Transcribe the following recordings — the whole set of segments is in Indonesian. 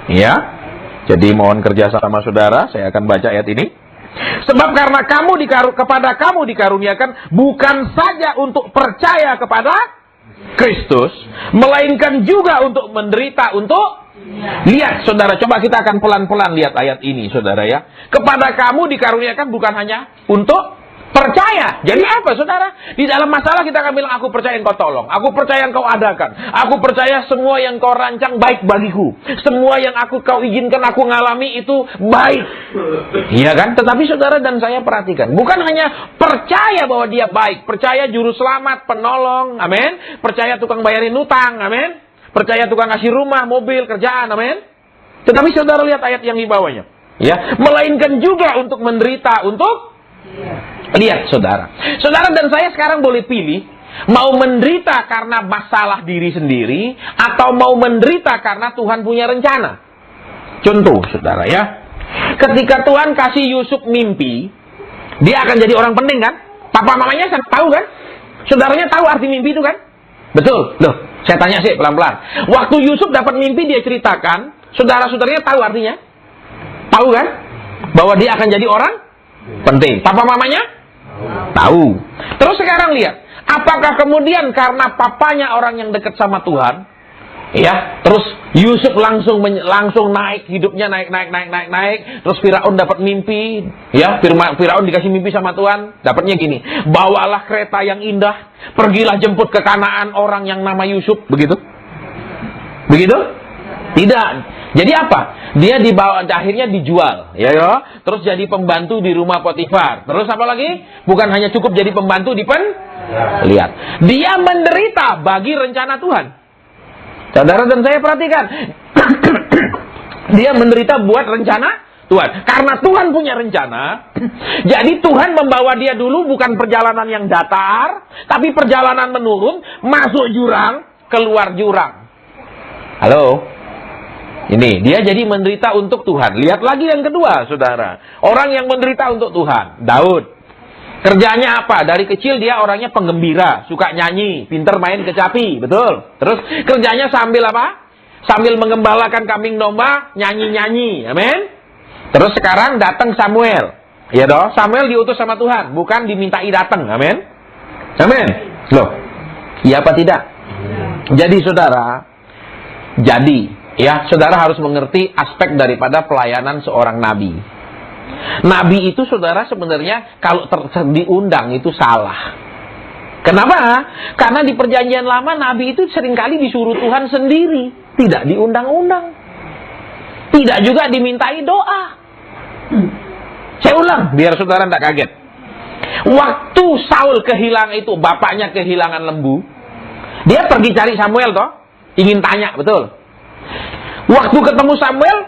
Ya, jadi mohon kerja sama saudara. Saya akan baca ayat ini. Sebab karena kepada kamu dikaruniakan bukan saja untuk percaya kepada Kristus, melainkan juga untuk menderita untuk... Lihat saudara, coba kita akan pelan-pelan lihat ayat ini saudara ya. Kepada kamu dikaruniakan bukan hanya untuk percaya. Jadi apa saudara? Di dalam masalah kita akan bilang, aku percaya engkau tolong, aku percaya engkau adakan, aku percaya semua yang kau rancang baik bagiku, semua yang kau izinkan aku ngalami itu baik. Iya kan? Tetapi saudara dan saya perhatikan, bukan hanya percaya bahwa dia baik, percaya juru selamat, penolong, amin, percaya tukang bayarin utang, amin, percaya tukang kasih rumah, mobil, kerjaan, amin. Tetapi saudara lihat ayat yang di bawahnya, ya, melainkan juga untuk menderita untuk... Lihat saudara, saudara dan saya sekarang boleh pilih mau menderita karena masalah diri sendiri atau mau menderita karena Tuhan punya rencana. Contoh saudara ya, ketika Tuhan kasih Yusuf mimpi, dia akan jadi orang penting kan? Papa mamanya tahu kan? Saudaranya tahu arti mimpi itu kan? Betul. Loh, saya tanya sih pelan-pelan. Waktu Yusuf dapat mimpi dia ceritakan, saudara-saudaranya tahu artinya? Tahu kan? Bahwa dia akan jadi orang penting. Papa mamanya tahu. Terus sekarang lihat, apakah kemudian karena papanya orang yang dekat sama Tuhan, ya, terus Yusuf langsung naik, hidupnya naik. Terus Firaun dapat mimpi, ya, Firaun dikasih mimpi sama Tuhan, dapatnya gini, bawalah kereta yang indah, pergilah jemput ke Kanaan orang yang nama Yusuf, begitu? Begitu? Tidak. Jadi apa? Dia dibawa, akhirnya dijual, ya, terus jadi pembantu di rumah Potifar. Terus apa lagi? Bukan hanya cukup jadi pembantu lihat, dia menderita bagi rencana Tuhan. Saudara dan saya perhatikan, dia menderita buat rencana Tuhan. Karena Tuhan punya rencana, jadi Tuhan membawa dia dulu bukan perjalanan yang datar, tapi perjalanan menurun, masuk jurang, keluar jurang. Halo? Ini, dia jadi menderita untuk Tuhan. Lihat lagi yang kedua, saudara. Orang yang menderita untuk Tuhan. Daud. Kerjanya apa? Dari kecil dia orangnya penggembira. Suka nyanyi. Pinter main kecapi. Betul. Terus kerjanya sambil apa? Sambil mengembalakan kambing domba. Nyanyi-nyanyi. Amin. Terus sekarang datang Samuel. Ya dong. Samuel diutus sama Tuhan. Bukan dimintai datang. Amin. Amin. Loh. Iya apa tidak? Jadi saudara. Ya, saudara harus mengerti aspek daripada pelayanan seorang nabi. Nabi itu saudara sebenarnya kalau diundang itu salah. Kenapa? Karena di perjanjian lama nabi itu seringkali disuruh Tuhan sendiri, tidak diundang-undang. Tidak juga dimintai doa. Saya ulang biar saudara tidak kaget. Waktu Saul kehilangan itu, bapaknya kehilangan lembu, dia pergi cari Samuel toh, ingin tanya, betul. Waktu ketemu Samuel,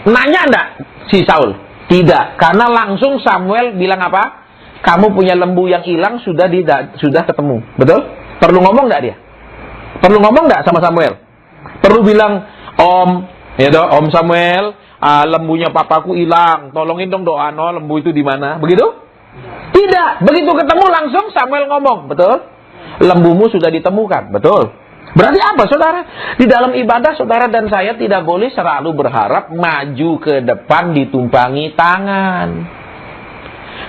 nanya enggak si Saul? Tidak, karena langsung Samuel bilang apa? Kamu punya lembu yang hilang sudah ketemu, betul? Perlu ngomong enggak dia? Perlu ngomong enggak sama Samuel? Perlu bilang, Om Samuel, lembunya papaku hilang, tolongin dong doa, lembu itu di mana? Begitu? Tidak, begitu ketemu langsung Samuel ngomong, betul? Lembumu sudah ditemukan, betul? Berarti apa saudara? Di dalam ibadah saudara dan saya tidak boleh selalu berharap maju ke depan ditumpangi tangan.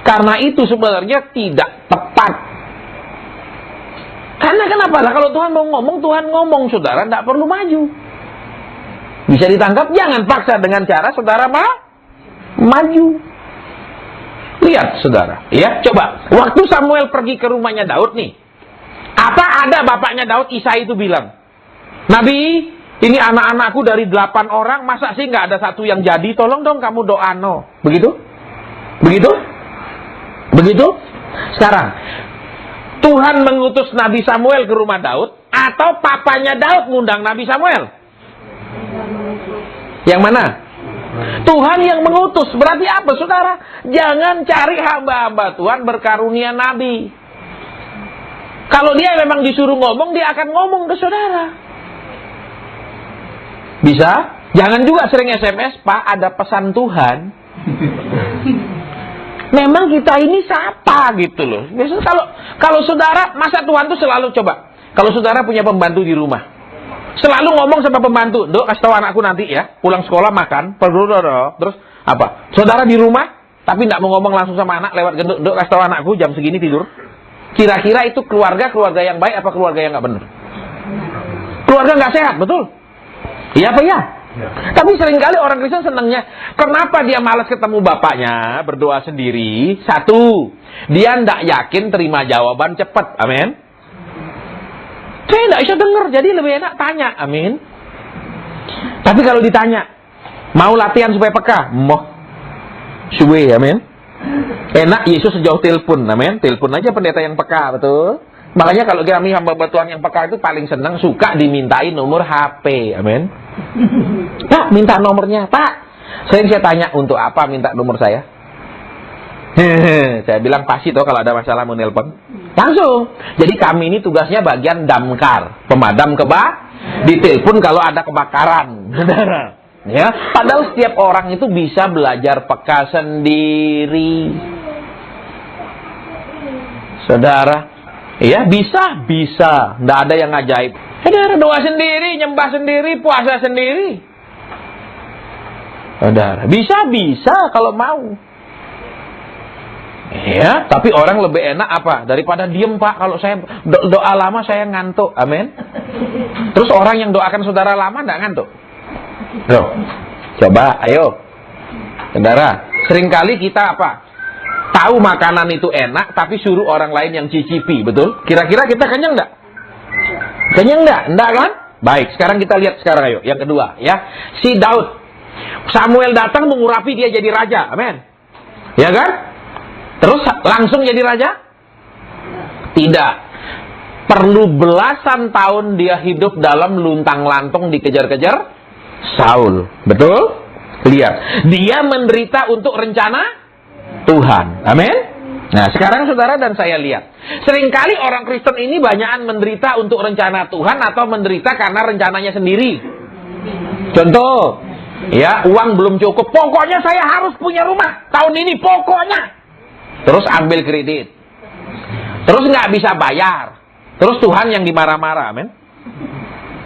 Karena itu sebenarnya tidak tepat. Karena kenapa? Kalau Tuhan mau ngomong, Tuhan ngomong saudara, tidak perlu maju. Bisa ditangkap? Jangan paksa dengan cara saudara maju. Lihat saudara, ya, coba. Waktu Samuel pergi ke rumahnya Daud nih. Apa ada bapaknya Daud, Isai itu bilang, Nabi, ini anak-anakku dari 8 orang, masa sih nggak ada satu yang jadi? Tolong dong kamu doa no. Begitu? Begitu? Begitu? Sekarang, Tuhan mengutus Nabi Samuel ke rumah Daud, atau papanya Daud ngundang Nabi Samuel? Yang mana? Tuhan yang mengutus. Berarti apa saudara? Jangan cari hamba-hamba Tuhan berkarunia Nabi. Kalau dia memang disuruh ngomong, dia akan ngomong ke saudara. Bisa? Jangan juga sering SMS, Pak, ada pesan Tuhan. Memang kita ini siapa gitu loh. Biasanya kalau saudara, masa Tuhan tuh selalu coba. Kalau saudara punya pembantu di rumah, Selalu ngomong sama pembantu, "Dok, kasih tahu anakku nanti ya, pulang sekolah makan." Terus apa? Saudara di rumah, tapi tidak mau ngomong langsung sama anak lewat gendut, "Dok, kasih tahu anakku jam segini tidur." Kira-kira itu keluarga yang baik apa keluarga yang nggak benar? Keluarga nggak sehat, betul? Iya apa ya? Tapi seringkali orang Kristen senangnya, kenapa dia malas ketemu bapaknya, berdoa sendiri? Satu, dia tidak yakin terima jawaban cepat, amin. Saya tidak bisa dengar, jadi lebih enak tanya, amin. Tapi kalau ditanya, mau latihan supaya peka? Moh, suwe, amin. Enak Yesus sejauh telepon, amin. Telepon aja pendeta yang peka, betul. Makanya kalau kami hamba Tuhan yang peka itu paling senang, suka dimintain nomor HP, amin. Pak, minta nomornya, Pak. Sering saya tanya, untuk apa minta nomor saya? Saya bilang pasti toh kalau ada masalah mau nelpon. Langsung. Jadi kami ini tugasnya bagian damkar, pemadam ditelepon kalau ada kebakaran. Ya, padahal setiap orang itu bisa belajar peka sendiri. Saudara, ya bisa. Nggak ada yang ajaib. Saudara doa sendiri, nyembah sendiri, puasa sendiri. Saudara, bisa kalau mau. Ya, tapi orang lebih enak apa? Daripada diem, Pak. Kalau saya doa lama saya ngantuk. Amin. Terus orang yang doakan saudara lama enggak ngantuk? Loh, coba, ayo. Saudara, seringkali kita apa? Tahu makanan itu enak, tapi suruh orang lain yang cicipi, betul? Kira-kira kita kenyang enggak? Kenyang enggak? Enggak kan? Baik, sekarang kita lihat sekarang ayo. Yang kedua, ya. Si Daud. Samuel datang mengurapi dia jadi raja. Amin. Ya kan? Terus langsung jadi raja? Tidak. Perlu belasan tahun dia hidup dalam luntang-lantung dikejar-kejar Saul. Betul? Lihat. Dia menderita untuk rencana Tuhan. Amin? Nah, sekarang saudara dan saya lihat. Seringkali orang Kristen ini banyakan menderita untuk rencana Tuhan atau menderita karena rencananya sendiri. Contoh. Ya, uang belum cukup. Pokoknya saya harus punya rumah. Tahun ini pokoknya. Terus ambil kredit. Terus nggak bisa bayar. Terus Tuhan yang dimarah-marah, amin.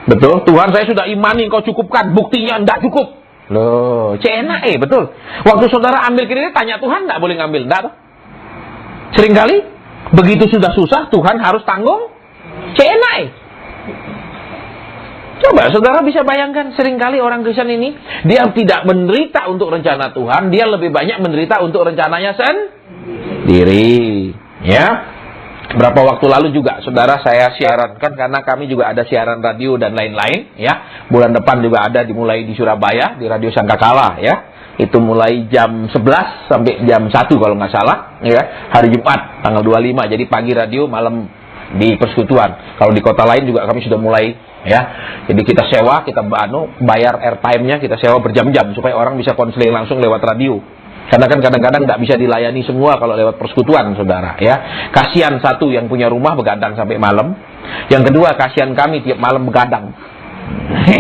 Betul, Tuhan saya sudah imani, kau cukupkan. Buktinya nggak cukup. Loh, enak betul. Waktu saudara ambil kredit, tanya Tuhan nggak boleh ngambil, nggak tuh? Seringkali, begitu sudah susah, Tuhan harus tanggung. Enak Coba saudara bisa bayangkan, seringkali orang Kristen ini, dia tidak menderita untuk rencana Tuhan, dia lebih banyak menderita untuk rencananya sendiri. Ya, berapa waktu lalu juga, saudara saya siarankan, karena kami juga ada siaran radio dan lain-lain. Ya, bulan depan juga ada dimulai di Surabaya, di Radio Sangkakala. Ya, itu mulai jam 11 sampai jam 1 kalau nggak salah. Ya, hari Jumat, tanggal 25, jadi pagi radio, malam di persekutuan. Kalau di kota lain juga kami sudah mulai. Ya, jadi kita sewa, kita bayar airtime-nya, kita sewa berjam-jam supaya orang bisa konseling langsung lewat radio. Karena kan kadang-kadang nggak bisa dilayani semua kalau lewat persekutuan, saudara. Ya, kasihan satu yang punya rumah begadang sampai malam. Yang kedua, kasihan kami tiap malam begadang.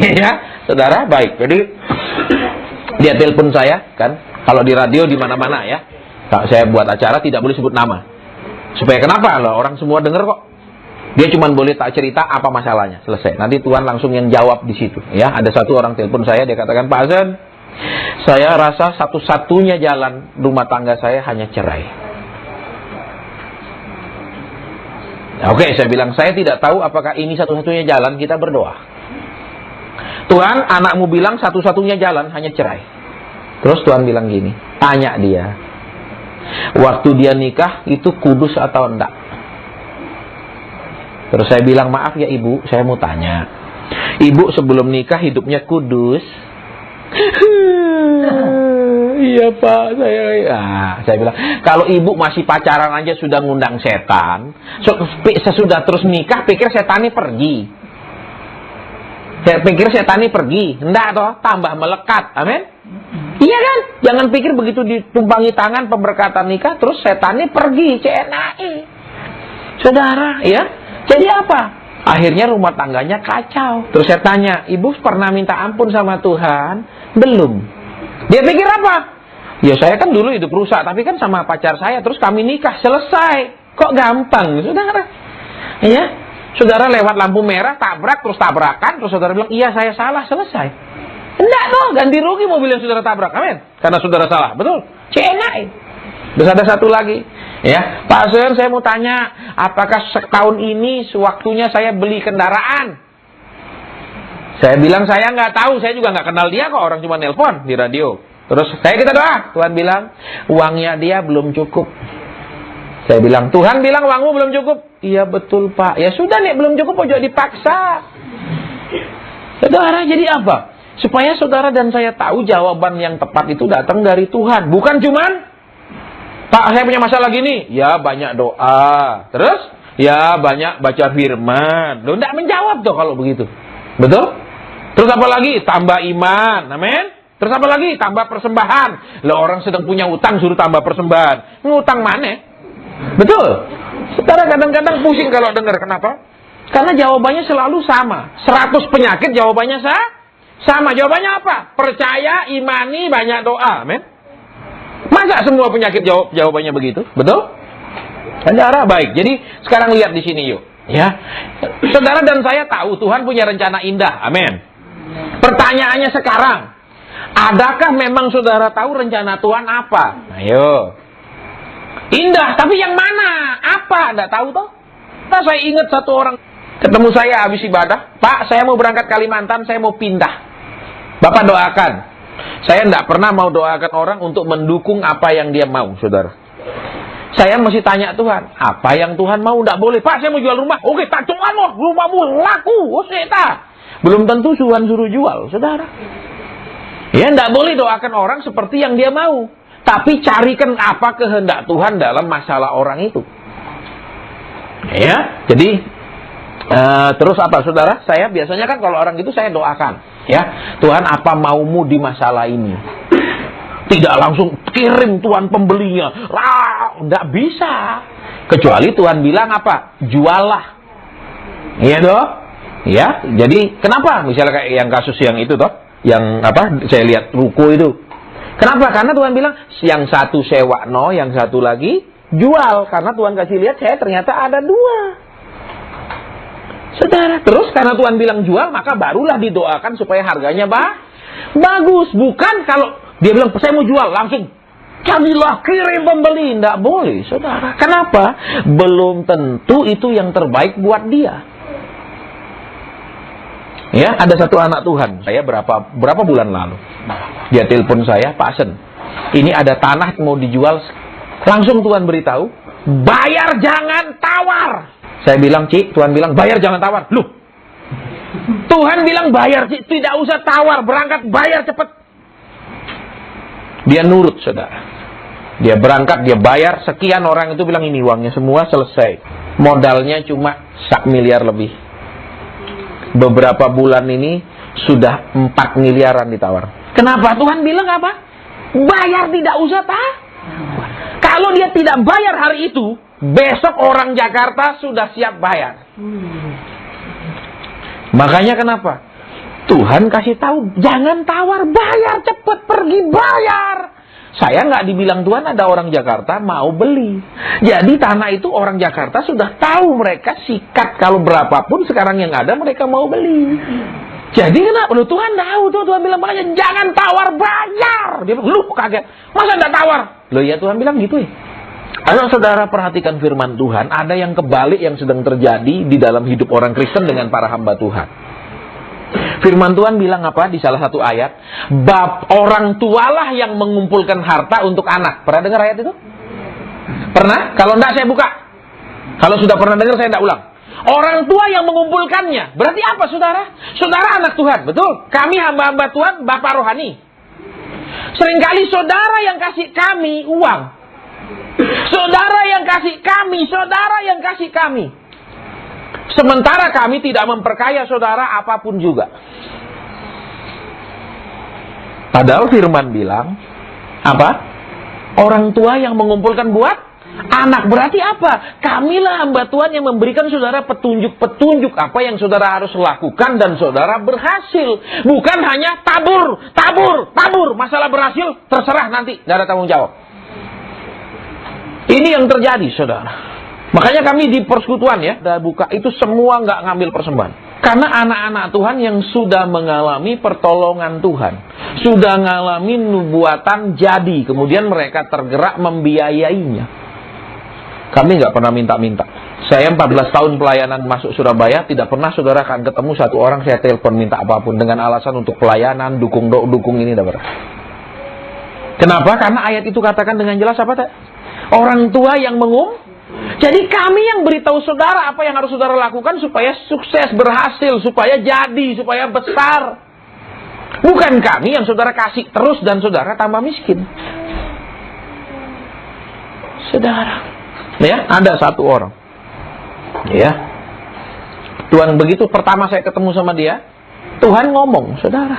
Ya, saudara, baik. Jadi dia telepon saya, kan? Kalau di radio di mana-mana ya. Kalau saya buat acara tidak boleh sebut nama. Supaya kenapa? Loh, orang semua dengar kok. Dia cuma boleh tak cerita apa masalahnya, selesai. Nanti Tuhan langsung yang jawab di situ. Ya, ada satu orang telepon saya, dia katakan, "Pak Hasan, saya rasa satu-satunya jalan rumah tangga saya hanya cerai." Oke, saya bilang, saya tidak tahu apakah ini satu-satunya jalan, kita berdoa. Tuhan, anakmu bilang satu-satunya jalan hanya cerai. Terus Tuhan bilang gini, tanya dia, waktu dia nikah itu kudus atau enggak? Terus saya bilang, maaf ya ibu, saya mau tanya. Ibu sebelum nikah hidupnya kudus? Iya pak, saya bilang, kalau ibu masih pacaran aja sudah ngundang setan, sesudah terus nikah pikir setannya pergi. Saya pikir setannya pergi, enggak toh, tambah melekat, amin. Iya kan? Jangan pikir begitu ditumpangi tangan pemberkatan nikah, terus setannya pergi, saudara, ya. Jadi apa? Akhirnya rumah tangganya kacau. Terus saya tanya, ibu pernah minta ampun sama Tuhan? Belum. Dia pikir apa? Ya saya kan dulu hidup rusak, tapi kan sama pacar saya, terus kami nikah, selesai. Kok gampang, saudara? Ya. Saudara lewat lampu merah, tabrak, terus tabrakan, terus saudara bilang, iya saya salah, selesai. Enggak dong, ganti rugi mobil yang saudara tabrak, amin. Karena saudara salah, betul. Enak. Terus ada satu lagi, ya, Pak Sen, saya mau tanya, apakah setahun ini sewaktunya saya beli kendaraan? Saya bilang saya nggak tahu, saya juga nggak kenal dia kok, orang cuma nelpon di radio. Terus kita doa, Tuhan bilang uangnya dia belum cukup. Saya bilang, Tuhan bilang uangmu belum cukup. Iya betul Pak. Ya sudah nih, belum cukup, ojo dipaksa. Saudara, jadi apa? Supaya saudara dan saya tahu jawaban yang tepat itu datang dari Tuhan. Bukan cuman, Pak saya punya masalah gini. Ya banyak doa. Terus, ya banyak baca firman. Loh, tidak menjawab tuh kalau begitu. Betul? Terus apa lagi? Tambah iman. Amin. Terus apa lagi? Tambah persembahan. Lah orang sedang punya utang suruh tambah persembahan. Ngutang mana? Betul. Saudara kadang-kadang pusing kalau dengar. Kenapa? Karena jawabannya selalu sama. 100 penyakit jawabannya sama. Jawabannya apa? Percaya, imani, banyak doa. Amin. Masa semua penyakit jawabannya begitu? Betul? Saudara, baik. Jadi sekarang lihat di sini yuk. Ya. Saudara dan saya tahu Tuhan punya rencana indah. Amin. Pertanyaannya sekarang, adakah memang saudara tahu rencana Tuhan apa? Ayo. Indah, tapi yang mana? Apa? Nggak tahu toh? Nah, saya ingat satu orang ketemu saya habis ibadah. Pak, saya mau berangkat Kalimantan, saya mau pindah. Bapak doakan. Saya nggak pernah mau doakan orang untuk mendukung apa yang dia mau, saudara. Saya mesti tanya Tuhan, apa yang Tuhan mau? Nggak boleh. Pak, saya mau jual rumah. Oke, tak cuman loh, rumahmu laku. Oh, seta. Belum tentu Tuhan suruh jual, saudara. Ya, nggak boleh doakan orang seperti yang dia mau. Tapi carikan apa kehendak Tuhan dalam masalah orang itu. Ya, jadi terus apa, saudara? Saya biasanya kan kalau orang itu saya doakan, ya Tuhan apa maumu di masalah ini. Tidak langsung kirim Tuhan pembelinya, nggak bisa. Kecuali Tuhan bilang apa? Jualah. Iya toh? Ya, jadi kenapa? Misalnya kayak yang kasus yang itu toh, yang apa? Saya lihat ruko itu. Kenapa? Karena Tuhan bilang yang satu sewa yang satu lagi jual. Karena Tuhan kasih lihat saya ternyata ada dua. Saudara, terus karena Tuhan bilang jual, maka barulah didoakan supaya harganya bagus. Bukan kalau dia bilang saya mau jual langsung jadilah kirim pembeli. Tidak boleh, saudara. Kenapa? Belum tentu itu yang terbaik buat dia. Ya, ada satu anak Tuhan, saya berapa bulan lalu, dia telepon saya, Pak Sen, ini ada tanah mau dijual, langsung Tuhan beritahu, bayar jangan tawar. Saya bilang, Cik, Tuhan bilang bayar jangan tawar. Loh, Tuhan bilang bayar, Cik, tidak usah tawar, berangkat bayar cepat. Dia nurut, saudara. Dia berangkat, dia bayar, sekian orang itu bilang ini uangnya semua selesai. Modalnya cuma 1 miliar lebih. Beberapa bulan ini sudah 4 miliaran ditawar. Kenapa? Tuhan bilang apa? Bayar tidak usah Kalau dia tidak bayar hari itu, besok orang Jakarta sudah siap bayar. Makanya kenapa? Tuhan kasih tahu, jangan tawar, bayar cepat, pergi bayar. Saya nggak dibilang Tuhan ada orang Jakarta mau beli. Jadi tanah itu orang Jakarta sudah tahu, mereka sikat kalau berapapun sekarang yang ada mereka mau beli. Jadi kenapa? Loh, Tuhan tahu tuh, Tuhan bilang makanya jangan tawar, bayar. Dia bilang, lu kaget, masa nggak tawar? Loh ya Tuhan bilang gitu ya. Kalau saudara perhatikan firman Tuhan, ada yang kebalik yang sedang terjadi di dalam hidup orang Kristen dengan para hamba Tuhan. Firman Tuhan bilang apa di salah satu ayat? Orang tualah yang mengumpulkan harta untuk anak. Pernah dengar ayat itu? Pernah? Kalau enggak saya buka. Kalau sudah pernah dengar saya enggak ulang. Orang tua yang mengumpulkannya. Berarti apa saudara? Saudara anak Tuhan, betul? Kami hamba-hamba Tuhan, Bapak rohani. Seringkali saudara yang kasih kami uang. Saudara yang kasih kami. Sementara kami tidak memperkaya saudara apapun juga. Padahal firman bilang, apa? Orang tua yang mengumpulkan buat anak. Berarti apa? Kamilah hamba Tuhan yang memberikan saudara petunjuk-petunjuk apa yang saudara harus lakukan dan saudara berhasil. Bukan hanya tabur. Masalah berhasil, terserah nanti. Tidak ada tanggung jawab. Ini yang terjadi, saudara. Makanya kami di persekutuan ya, udah buka, itu semua nggak ngambil persembahan. Karena anak-anak Tuhan yang sudah mengalami pertolongan Tuhan, sudah mengalami nubuatan jadi, kemudian mereka tergerak membiayainya. Kami nggak pernah minta-minta. Saya 14 tahun pelayanan masuk Surabaya, tidak pernah saudara akan ketemu satu orang saya telepon minta apapun dengan alasan untuk pelayanan, dukung ini, tidak pernah. Kenapa? Karena ayat itu katakan dengan jelas apa tak? Orang tua yang Jadi kami yang beritahu saudara apa yang harus saudara lakukan supaya sukses, berhasil, supaya jadi, supaya besar. Bukan kami yang saudara kasih terus dan saudara tambah miskin. Saudara, ya, ada satu orang. Ya. Tuhan begitu pertama saya ketemu sama dia, Tuhan ngomong, saudara.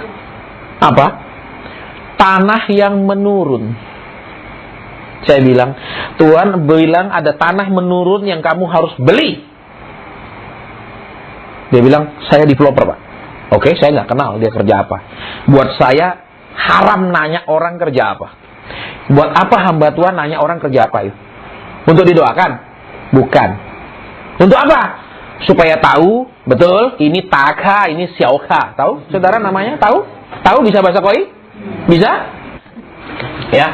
Apa? Tanah yang menurun. Saya bilang, Tuhan bilang ada tanah menurun yang kamu harus beli. Dia bilang, saya developer Pak. Oke, saya nggak kenal dia kerja apa. Buat saya, haram nanya orang kerja apa. Buat apa hamba Tuhan nanya orang kerja apa itu? Untuk didoakan? Bukan. Untuk apa? Supaya tahu, betul, ini Taka, ini Xiaoka. Tahu? Saudara namanya? Tahu? Tahu bisa bahasa Koi? Bisa? Ya.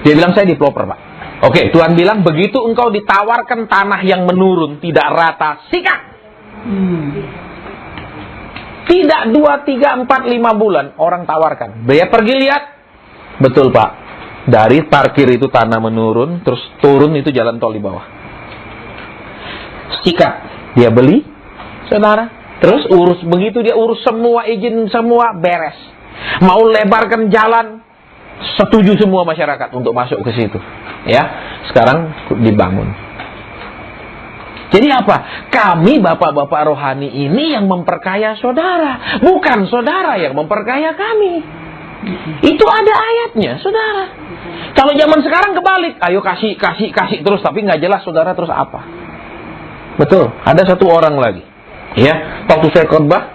Dia bilang, saya developer Pak. Oke, Tuhan bilang, begitu engkau ditawarkan tanah yang menurun, tidak rata, sikat. Tidak 2, 3, 4, 5 bulan, orang tawarkan. Dia pergi lihat. Betul Pak. Dari parkir itu tanah menurun, terus turun itu jalan tol di bawah. Sikat. Dia beli, saudara. Terus urus, begitu dia urus semua izin, semua beres. Mau lebarkan jalan, setuju semua masyarakat untuk masuk ke situ. Ya, sekarang dibangun. Jadi apa? Kami bapak-bapak rohani ini yang memperkaya saudara, bukan saudara yang memperkaya kami. Itu ada ayatnya, saudara. Kalau zaman sekarang kebalik, ayo kasih terus, tapi nggak jelas saudara terus apa. Betul. Ada satu orang lagi. Ya, waktu saya khotbah,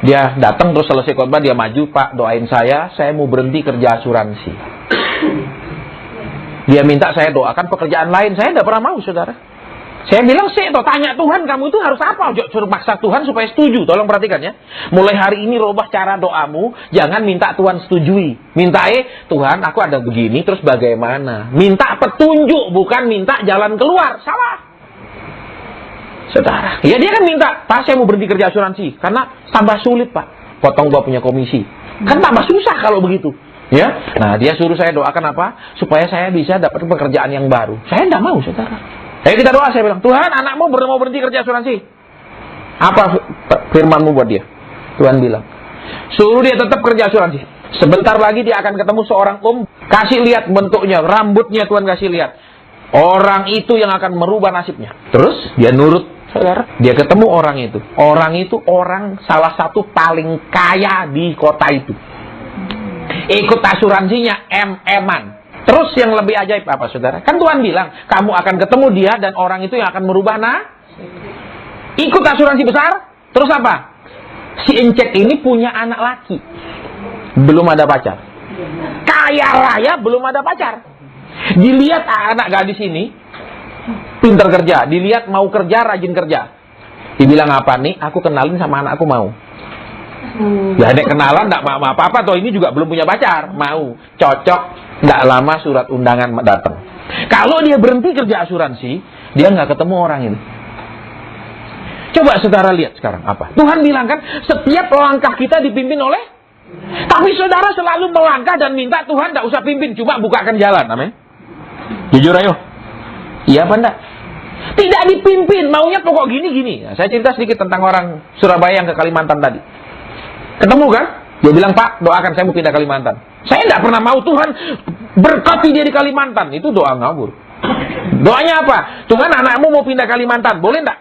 dia datang terus selesai khotbah dia maju, Pak doain saya mau berhenti kerja asuransi. Dia minta saya doakan pekerjaan lain, saya tidak pernah mau saudara. Saya bilang tanya Tuhan kamu itu harus apa? Suruh maksa Tuhan supaya setuju. Tolong perhatikan ya. Mulai hari ini robah cara doamu, jangan minta Tuhan setujui. Minta Tuhan aku ada begini terus bagaimana? Minta petunjuk bukan minta jalan keluar. Salah. Saudara, ya dia kan minta, Pak saya mau berhenti kerja asuransi karena tambah sulit Pak, potong gua punya komisi, kan tambah susah kalau begitu, ya. Nah dia suruh saya doakan apa? Supaya saya bisa dapat pekerjaan yang baru. Saya tidak mau saudara. Ayo kita doa, saya bilang Tuhan anakmu mau berhenti kerja asuransi. Apa firmanmu buat dia? Tuhan bilang, suruh dia tetap kerja asuransi. Sebentar lagi dia akan ketemu seorang kasih lihat bentuknya, rambutnya Tuhan kasih lihat. Orang itu yang akan merubah nasibnya. Terus dia nurut. Saudara, dia ketemu orang itu. Orang itu orang salah satu paling kaya di kota itu. Ikut asuransinya MM-an. Terus yang lebih ajaib apa saudara? Kan Tuhan bilang, kamu akan ketemu dia dan orang itu yang akan merubah ikut asuransi besar. Terus apa? Si Encek ini punya anak laki. Belum ada pacar. Kaya raya belum ada pacar. Dilihat anak gadis ini pintar kerja, dilihat mau kerja, rajin kerja. Dibilang apa nih? Aku kenalin sama anakku mau. Ya nek kenalan enggak mau apa-apa toh ini juga belum punya pacar, mau. Cocok, enggak lama surat undangan datang. Kalau dia berhenti kerja asuransi, dia enggak ketemu orang ini. Coba saudara lihat sekarang apa? Tuhan bilang kan, setiap langkah kita dipimpin oleh, tapi saudara selalu melangkah dan minta Tuhan enggak usah pimpin, cuma bukakan jalan. Amin. Jujur ayo. Iya apa enggak? Tidak dipimpin, maunya pokok gini-gini. Nah, saya cerita sedikit tentang orang Surabaya yang ke Kalimantan tadi. Ketemu kan? Dia bilang, Pak, doakan saya mau pindah Kalimantan. Saya tidak pernah mau Tuhan berkati dia di Kalimantan. Itu doa ngawur. Doanya apa? Tuhan anakmu mau pindah Kalimantan, boleh enggak?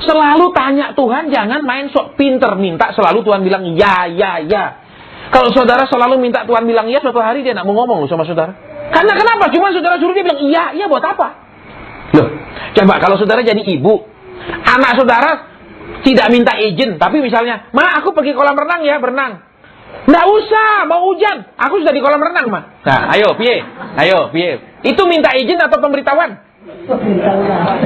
Selalu tanya Tuhan, jangan main sok pinter. Minta selalu Tuhan bilang, ya. Kalau saudara selalu minta Tuhan bilang ya, suatu hari dia tidak mau ngomong loh sama saudara. Karena kenapa? Cuma saudara suruh dia bilang, iya buat apa? Loh, coba kalau saudara jadi ibu, anak saudara tidak minta izin, tapi misalnya, Ma, aku pergi kolam renang ya, berenang. Nggak usah, mau hujan. Aku sudah di kolam renang, Ma. Nah, ayo, piye? Itu minta izin atau pemberitahuan?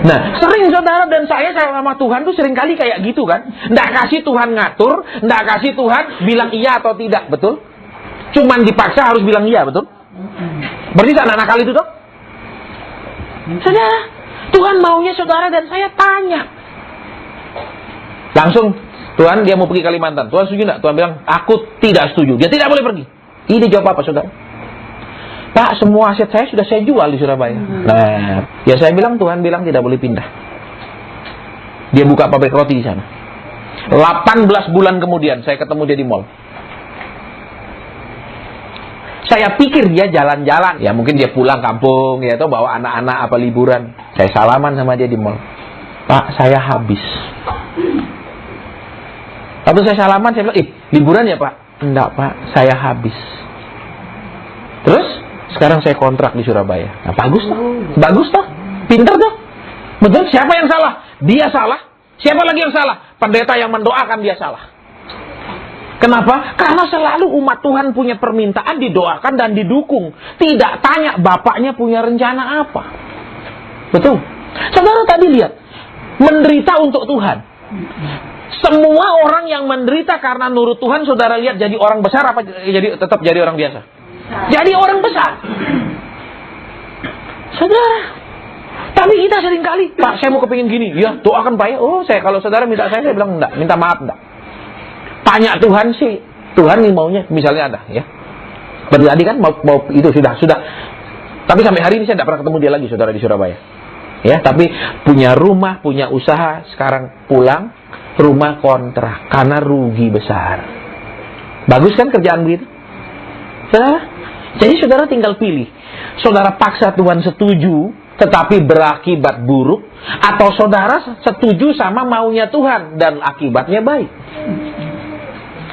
Nah, sering saudara dan saya sama Tuhan tuh sering kali kayak gitu kan. Nggak kasih Tuhan ngatur, nggak kasih Tuhan bilang iya atau tidak, betul? Cuman dipaksa harus bilang iya, betul? Berarti anak nakal itu toh? Saudara, Tuhan maunya saudara dan saya tanya. Langsung, Tuhan dia mau pergi Kalimantan. Tuhan setuju nggak? Tuhan bilang, aku tidak setuju. Dia tidak boleh pergi. Ini jawab apa saudara? Pak, semua aset saya sudah saya jual di Surabaya. Nah, ya saya bilang Tuhan bilang tidak boleh pindah. Dia buka pabrik roti di sana. 18 bulan kemudian saya ketemu dia di mall. Saya pikir dia jalan-jalan. Ya mungkin dia pulang kampung, ya atau bawa anak-anak apa liburan. Saya salaman sama dia di mall. Pak, saya habis. Waktu saya salaman, saya bilang, liburan ya Pak? Enggak Pak, saya habis. Terus, sekarang saya kontrak di Surabaya. Nah, bagus toh? Bagus toh? Pinter toh? Betul? Siapa yang salah? Dia salah. Siapa lagi yang salah? Pendeta yang mendoakan dia salah. Kenapa? Karena selalu umat Tuhan punya permintaan didoakan dan didukung. Tidak tanya bapaknya punya rencana apa. Betul? Saudara tadi lihat, menderita untuk Tuhan. Semua orang yang menderita karena nurut Tuhan, saudara lihat jadi orang besar apa tetap jadi orang biasa? Jadi orang besar. Saudara. Tapi kita sering kali, Pak, saya mau kepingin gini. Ya, doakan Pak ya. Oh, kalau saudara minta saya bilang enggak. Minta maaf enggak. Tanya Tuhan sih. Tuhan nih maunya, misalnya ada ya. Berarti tadi kan mau itu sudah. Tapi sampai hari ini saya tidak pernah ketemu dia lagi, saudara, di Surabaya. Ya, tapi punya rumah, punya usaha, sekarang pulang, rumah kontrak karena rugi besar. Bagus kan kerjaan begitu? Saudara? Jadi saudara tinggal pilih. Saudara paksa Tuhan setuju, tetapi berakibat buruk, atau saudara setuju sama maunya Tuhan dan akibatnya baik.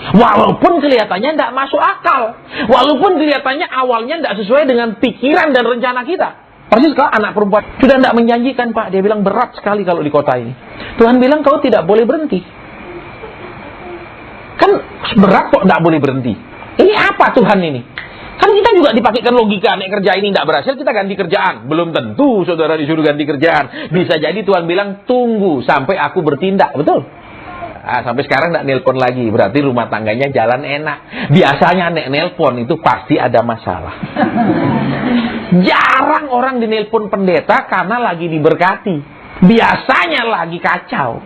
Walaupun kelihatannya tidak masuk akal, walaupun kelihatannya awalnya tidak sesuai dengan pikiran dan rencana kita. Persis kalau anak perempuan sudah tidak menjanjikan Pak, dia bilang berat sekali kalau di kota ini. Tuhan bilang kau tidak boleh berhenti. Kan berat kok tidak boleh berhenti. Ini apa Tuhan ini? Kan kita juga dipakaikan logika, nek kerja ini tidak berhasil kita ganti kerjaan. Belum tentu saudara disuruh ganti kerjaan. Bisa jadi Tuhan bilang tunggu sampai aku bertindak, betul? Sampai sekarang tidak nelpon lagi, berarti rumah tangganya jalan enak. Biasanya nek nelpon itu pasti ada masalah. Jarang orang dinelpon pendeta karena lagi diberkati. Biasanya lagi kacau.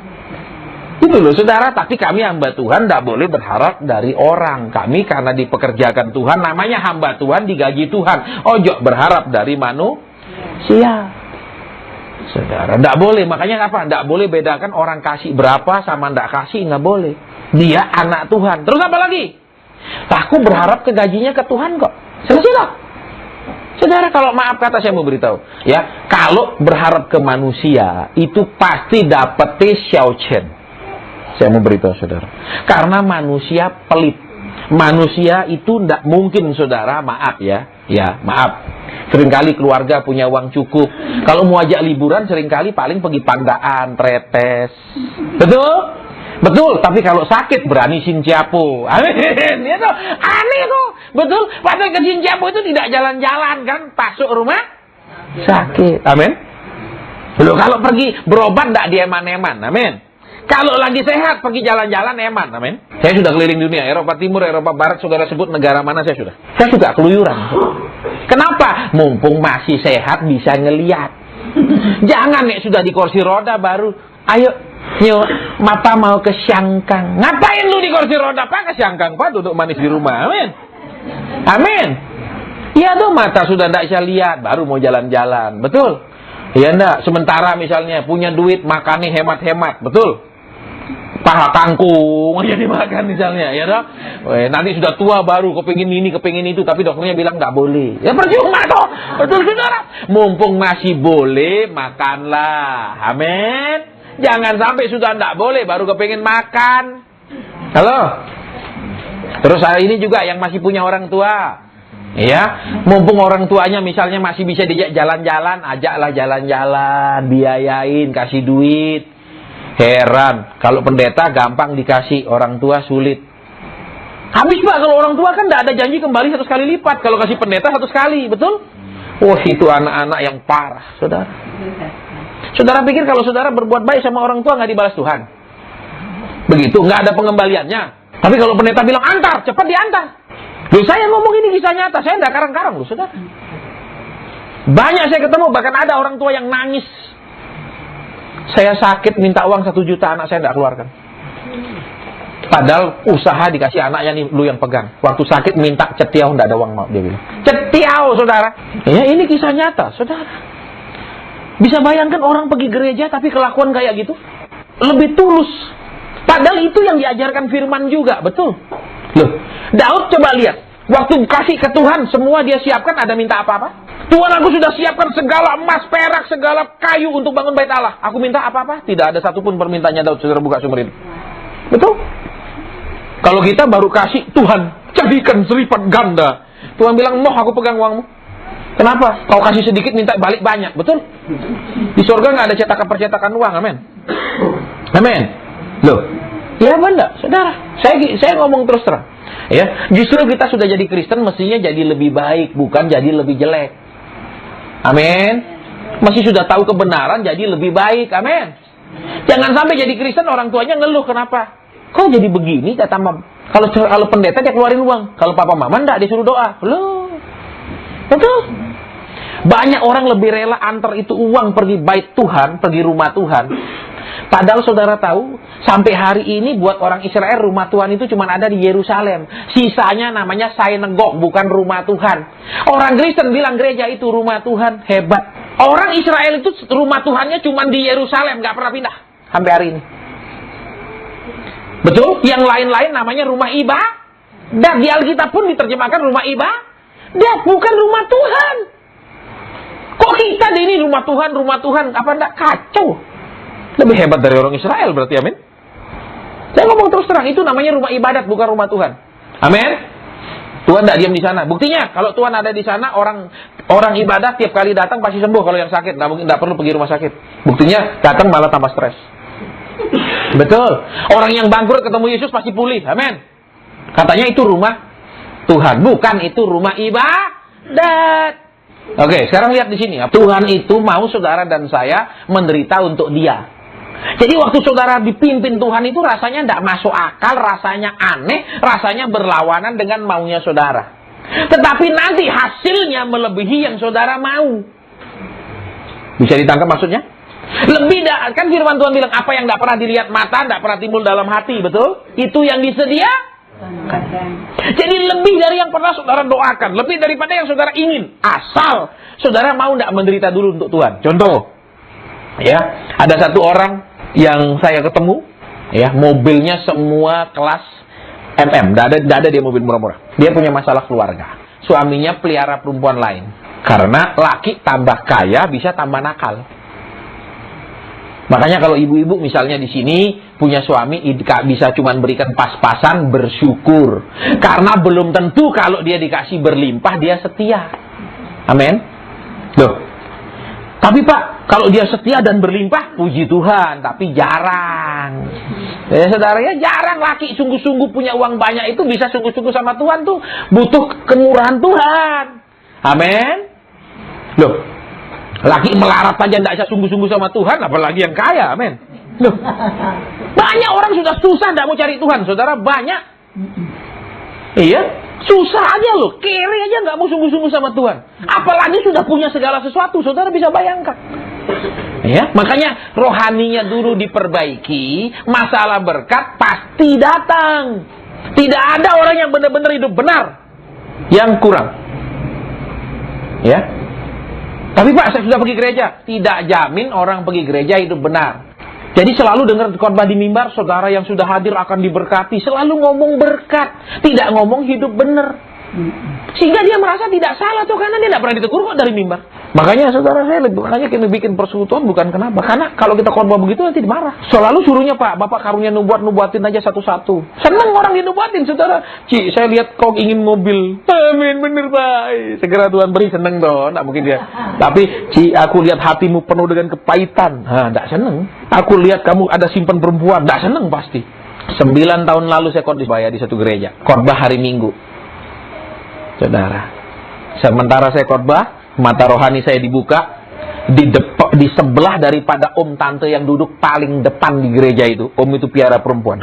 Itu loh saudara, tapi kami hamba Tuhan tidak boleh berharap dari orang. Kami karena dipekerjakan Tuhan, namanya hamba Tuhan, digaji Tuhan. Ojo berharap dari manusia. Saudara, tidak boleh. Makanya apa? Tidak boleh bedakan orang kasih berapa sama tidak kasih, nggak boleh. Dia anak Tuhan. Terus apa lagi? Aku berharap ke gajinya ke Tuhan kok. Selesai kok. Saudara, kalau maaf kata saya mau beritahu, ya, kalau berharap ke manusia itu pasti dapetnya xiaochen. Saya mau beritahu saudara, karena manusia pelit. Manusia itu tidak mungkin saudara, maaf ya, maaf. Seringkali keluarga punya uang cukup. Kalau mau ajak liburan seringkali paling pergi Pandaan, Tretes. Betul? Betul, tapi kalau sakit berani Sinciapo. Amin. Ya tuh, aneh tuh. Betul, padahal ke Sinciapo itu tidak jalan-jalan kan, masuk rumah sakit. Amin. Loh, kalau pergi berobat tidak dieman-eman. Amin. Kalau lagi sehat pergi jalan-jalan eman. Amin. Saya sudah keliling dunia, Eropa Timur, Eropa Barat, saudara sebut negara mana saya sudah. Saya suka keluyuran. Kenapa? Mumpung masih sehat bisa ngeliat. Jangan nek sudah di kursi roda baru, ayo, yuk, mata mau ke Syangkang. Ngapain lu di kursi roda Pak? Ke Syangkang Pak, duduk manis di rumah. Amin. Amin. Iya tuh, mata sudah tidak bisa lihat, baru mau jalan-jalan. Betul? Iya enggak? Sementara misalnya punya duit, makannya hemat-hemat. Betul? Paha kangkung aja dimakan misalnya, ya toh. Nanti sudah tua baru kepingin ini, kepingin itu, tapi dokternya bilang nggak boleh. Ya percuma toh. Betul saudara. Mumpung masih boleh, makanlah. Amin. Jangan sampai sudah nggak boleh baru kepingin makan. Halo. Terus hari ini juga yang masih punya orang tua, ya, mumpung orang tuanya misalnya masih bisa diajak jalan-jalan, ajaklah jalan-jalan, biayain, kasih duit. Heran, kalau pendeta gampang dikasih, orang tua sulit. Habis Pak, kalau orang tua kan tidak ada janji kembali 100 kali lipat. Kalau kasih pendeta 100 kali, betul? Wah, itu anak-anak yang parah, saudara. Saudara pikir kalau saudara berbuat baik sama orang tua nggak dibalas Tuhan? Begitu, nggak ada pengembaliannya. Tapi kalau pendeta bilang antar, cepat diantar. Loh, saya ngomong ini kisah nyata, saya nggak karang-karang loh, saudara. Banyak saya ketemu, bahkan ada orang tua yang nangis. Saya sakit minta uang 1 juta, anak saya nggak keluarkan. Padahal usaha dikasih anaknya nih, lu yang pegang. Waktu sakit minta cetiau, nggak ada uang mau, dia bilang. Cetiau, saudara. Ya, ini kisah nyata, saudara. Bisa bayangkan orang pergi gereja tapi kelakuan kayak gitu? Lebih tulus. Padahal itu yang diajarkan firman juga, betul. Loh, Daud coba lihat. Waktu kasih ke Tuhan, semua dia siapkan, ada minta apa-apa? Tuhan, aku sudah siapkan segala emas, perak, segala kayu untuk bangun bait Allah. Aku minta apa-apa? Tidak ada satupun permintaannya Daud, saudara buka sumber itu. Betul? Kalau kita baru kasih, Tuhan, jadikan seripat ganda. Tuhan bilang, moh aku pegang uangmu. Kenapa? Kau kasih sedikit, minta balik banyak. Betul? Di surga nggak ada cetakan-percetakan uang, amin. Amin. Loh, ya benar, saudara. Saya ngomong terus terang. Ya, justru kita sudah jadi Kristen, mestinya jadi lebih baik, bukan jadi lebih jelek. Amin. Masih sudah tahu kebenaran, jadi lebih baik, amin. Jangan sampai jadi Kristen, orang tuanya ngeluh, kenapa? Kok jadi begini, kata mam. Kalau pendeta dia keluarin uang. Kalau papa mama enggak, disuruh doa. Loh. Betul. Banyak orang lebih rela antar itu uang pergi bait Tuhan, pergi rumah Tuhan. Padahal saudara tahu, sampai hari ini buat orang Israel rumah Tuhan itu cuma ada di Yerusalem. Sisanya namanya sinagog, bukan rumah Tuhan. Orang Kristen bilang gereja itu rumah Tuhan, hebat. Orang Israel itu rumah Tuhannya cuma di Yerusalem, nggak pernah pindah sampai hari ini. Betul? Yang lain-lain namanya rumah ibadah. Dan di Alkitab pun diterjemahkan rumah ibadah, bukan rumah Tuhan. Kok kita di ini rumah Tuhan, apa enggak? Kacau. Lebih hebat dari orang Israel berarti, amin. Saya ngomong terus terang, itu namanya rumah ibadat, bukan rumah Tuhan. Amin. Tuhan tidak diam di sana. Buktinya, kalau Tuhan ada di sana, orang ibadat tiap kali datang pasti sembuh. Kalau yang sakit, nggak perlu pergi rumah sakit. Buktinya, datang malah tambah stres. Betul. Orang yang bangkrut ketemu Yesus pasti pulih. Amin. Katanya itu rumah Tuhan, bukan itu rumah ibadat. Oke, sekarang lihat di sini. Tuhan itu mau saudara dan saya menderita untuk Dia. Jadi waktu saudara dipimpin Tuhan itu rasanya tidak masuk akal, rasanya aneh, rasanya berlawanan dengan maunya saudara. Tetapi nanti hasilnya melebihi yang saudara mau. Bisa ditangkap maksudnya? Kan firman Tuhan bilang, apa yang tidak pernah dilihat mata, tidak pernah timbul dalam hati, betul? Itu yang disediakan. Jadi lebih dari yang pernah saudara doakan, lebih daripada yang saudara ingin, asal saudara mau tidak menderita dulu untuk Tuhan. Contoh, ya, ada satu orang yang saya ketemu, ya, mobilnya semua kelas MM, tidak ada dia mobil murah-murah. Dia punya masalah keluarga, suaminya pelihara perempuan lain, karena laki tambah kaya bisa tambah nakal. Makanya kalau ibu-ibu misalnya di sini punya suami bisa cuma berikan pas-pasan, bersyukur. Karena belum tentu kalau dia dikasih berlimpah dia setia. Amin. Loh. Tapi Pak, kalau dia setia dan berlimpah, puji Tuhan, tapi jarang. Ya saudara, ya jarang laki sungguh-sungguh punya uang banyak itu bisa sungguh-sungguh sama Tuhan tuh butuh kemurahan Tuhan. Amin. Loh. Laki melarat aja tidak bisa sungguh-sungguh sama Tuhan, apalagi yang kaya, amin. Loh, banyak orang sudah susah tidak mau cari Tuhan, saudara, banyak. Iya, susah aja loh, kere aja nggak mau sungguh-sungguh sama Tuhan. Apalagi sudah punya segala sesuatu, saudara bisa bayangkan. Ya, makanya rohaninya dulu diperbaiki, masalah berkat pasti datang. Tidak ada orang yang benar-benar hidup benar yang kurang. Ya. Tapi Pak, saya sudah pergi gereja. Tidak jamin orang pergi gereja hidup benar. Jadi selalu dengar khotbah di mimbar, saudara yang sudah hadir akan diberkati. Selalu ngomong berkat, tidak ngomong hidup benar. Sehingga dia merasa tidak salah tuh, karena dia tidak pernah ditegur kok dari mimbar. Makanya saudara saya kita bikin persekutuan bukan kenapa. Karena kalau kita khotbah begitu nanti dimarah. Selalu suruhnya Pak, Bapak karunia nubuatin aja satu-satu. Senang orang dinubuatin saudara. Ci, saya lihat kau ingin mobil. Amin, bener Pak. Segera Tuhan beri, seneng dong. Nggak mungkin dia. Tapi Ci, aku lihat hatimu penuh dengan kepahitan. Nggak seneng. Aku lihat kamu ada simpan perempuan. Nggak seneng pasti. 9 tahun lalu saya khotbah di satu gereja. Khotbah hari Minggu. Saudara. Sementara saya khotbah, mata rohani saya dibuka. Di sebelah daripada om tante yang duduk paling depan di gereja itu, om itu piara perempuan.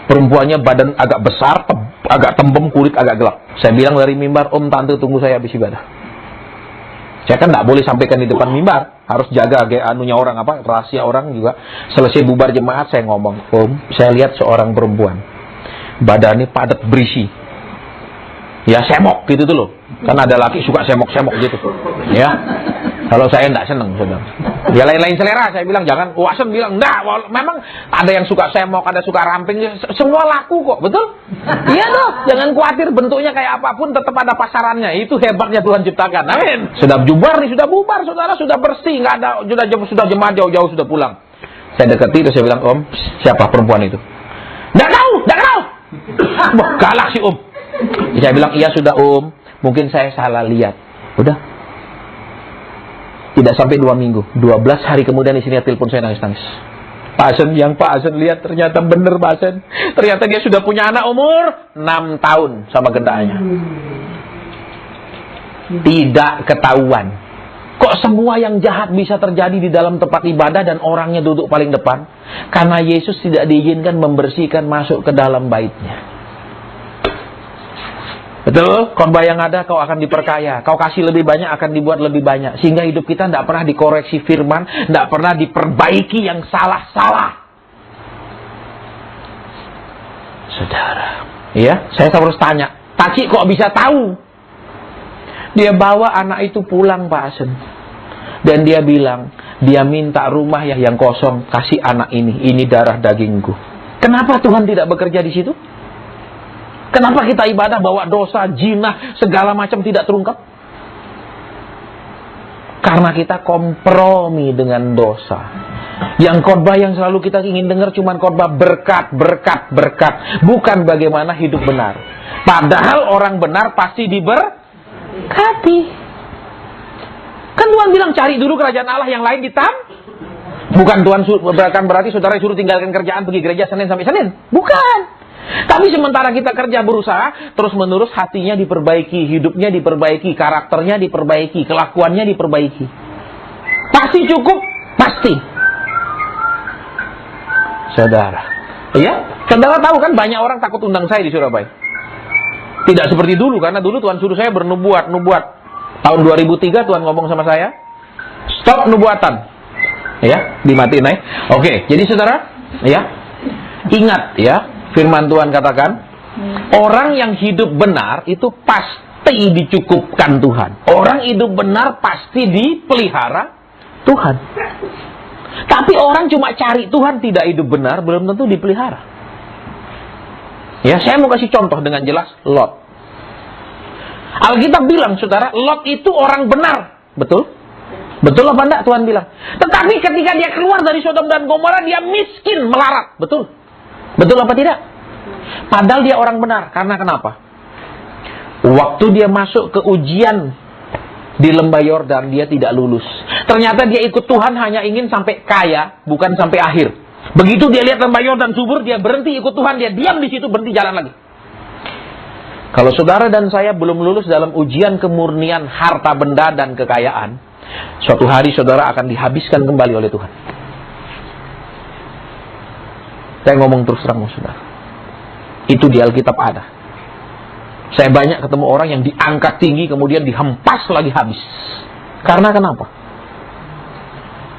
Perempuannya badan agak besar, agak tembem, kulit agak gelap. Saya bilang dari mimbar, om tante tunggu saya habis ibadah. Saya kan nggak boleh sampaikan di depan mimbar, harus jaga anunya orang, rahasia orang juga. Selesai bubar jemaat saya ngomong, om, saya lihat seorang perempuan, badannya padat berisi, ya semok gitu tuh loh. Kan ada laki suka semok-semok gitu, ya. Kalau saya enggak seneng, saudara. Ya lain-lain selera, saya bilang jangan. Wasen bilang enggak. Memang ada yang suka semok, ada suka ramping. Semua laku kok, betul? Iya dong. Jangan khawatir bentuknya kayak apapun, tetap ada pasarannya. Itu hebatnya Tuhan ciptakan. Amin. Sudah bubar nih, sudah bubar, saudara, sudah bersih, nggak ada, sudah jemaat jauh-jauh sudah pulang. Saya dekati, terus saya bilang, om, siapa perempuan itu? Nggak tahu. Wah, galak sih om. Saya bilang, iya sudah om. Mungkin saya salah lihat. Udah. Tidak sampai 2 minggu, 12 hari kemudian istrinya telepon saya nangis-nangis. Pak Asen lihat ternyata benar Pak Asen. Ternyata dia sudah punya anak umur 6 tahun sama gendanya. Tidak ketahuan. Kok semua yang jahat bisa terjadi di dalam tempat ibadah dan orangnya duduk paling depan? Karena Yesus tidak diizinkan membersihkan masuk ke dalam baitnya. Betul, khotbah yang ada kau akan diperkaya, kau kasih lebih banyak akan dibuat lebih banyak. Sehingga hidup kita tidak pernah dikoreksi firman, tidak pernah diperbaiki yang salah-salah. Saudara, ya, saya harus tanya, Taci kok bisa tahu? Dia bawa anak itu pulang Pak Asen. Dan dia bilang, dia minta rumah yang kosong, kasih anak ini darah dagingku. Kenapa Tuhan tidak bekerja di situ? Kenapa kita ibadah bawa dosa, jinah, segala macam tidak terungkap? Karena kita kompromi dengan dosa. Yang khotbah yang selalu kita ingin dengar cuma khotbah berkat. Bukan bagaimana hidup benar. Padahal orang benar pasti diberkati. Kan Tuhan bilang cari dulu kerajaan Allah, yang lain Bukan Tuhan berarti saudara suruh tinggalkan kerjaan pergi gereja Senin sampai Senin. Bukan. Tapi sementara kita kerja berusaha, terus menerus hatinya diperbaiki, hidupnya diperbaiki, karakternya diperbaiki, kelakuannya diperbaiki. Pasti cukup, pasti. Saudara, ya, saudara tahu kan banyak orang takut undang saya di Surabaya. Tidak seperti dulu, karena dulu Tuhan suruh saya bernubuat. Tahun 2003 Tuhan ngomong sama saya, stop nubuatan. Ya, dimatiin aja. Oke, jadi saudara, ya, ingat ya. Firman Tuhan katakan, orang yang hidup benar itu pasti dicukupkan Tuhan. Orang hidup benar pasti dipelihara Tuhan. Tapi orang cuma cari Tuhan tidak hidup benar, belum tentu dipelihara. Ya, saya mau kasih contoh dengan jelas, Lot. Alkitab bilang, saudara, Lot itu orang benar. Betul? Betul apa enggak Tuhan bilang? Tetapi ketika dia keluar dari Sodom dan Gomora, dia miskin, melarat. Betul? Betul apa tidak? Padahal dia orang benar. Karena kenapa? Waktu dia masuk ke ujian di lembah Yordan, dia tidak lulus. Ternyata dia ikut Tuhan hanya ingin sampai kaya, bukan sampai akhir. Begitu dia lihat lembah Yordan subur, dia berhenti ikut Tuhan, dia diam di situ, berhenti jalan lagi. Kalau saudara dan saya belum lulus dalam ujian kemurnian harta benda dan kekayaan, suatu hari saudara akan dihabiskan kembali oleh Tuhan. Saya ngomong terus terang, saudara. Itu di Alkitab ada. Saya banyak ketemu orang yang diangkat tinggi, kemudian dihempas lagi habis. Karena kenapa?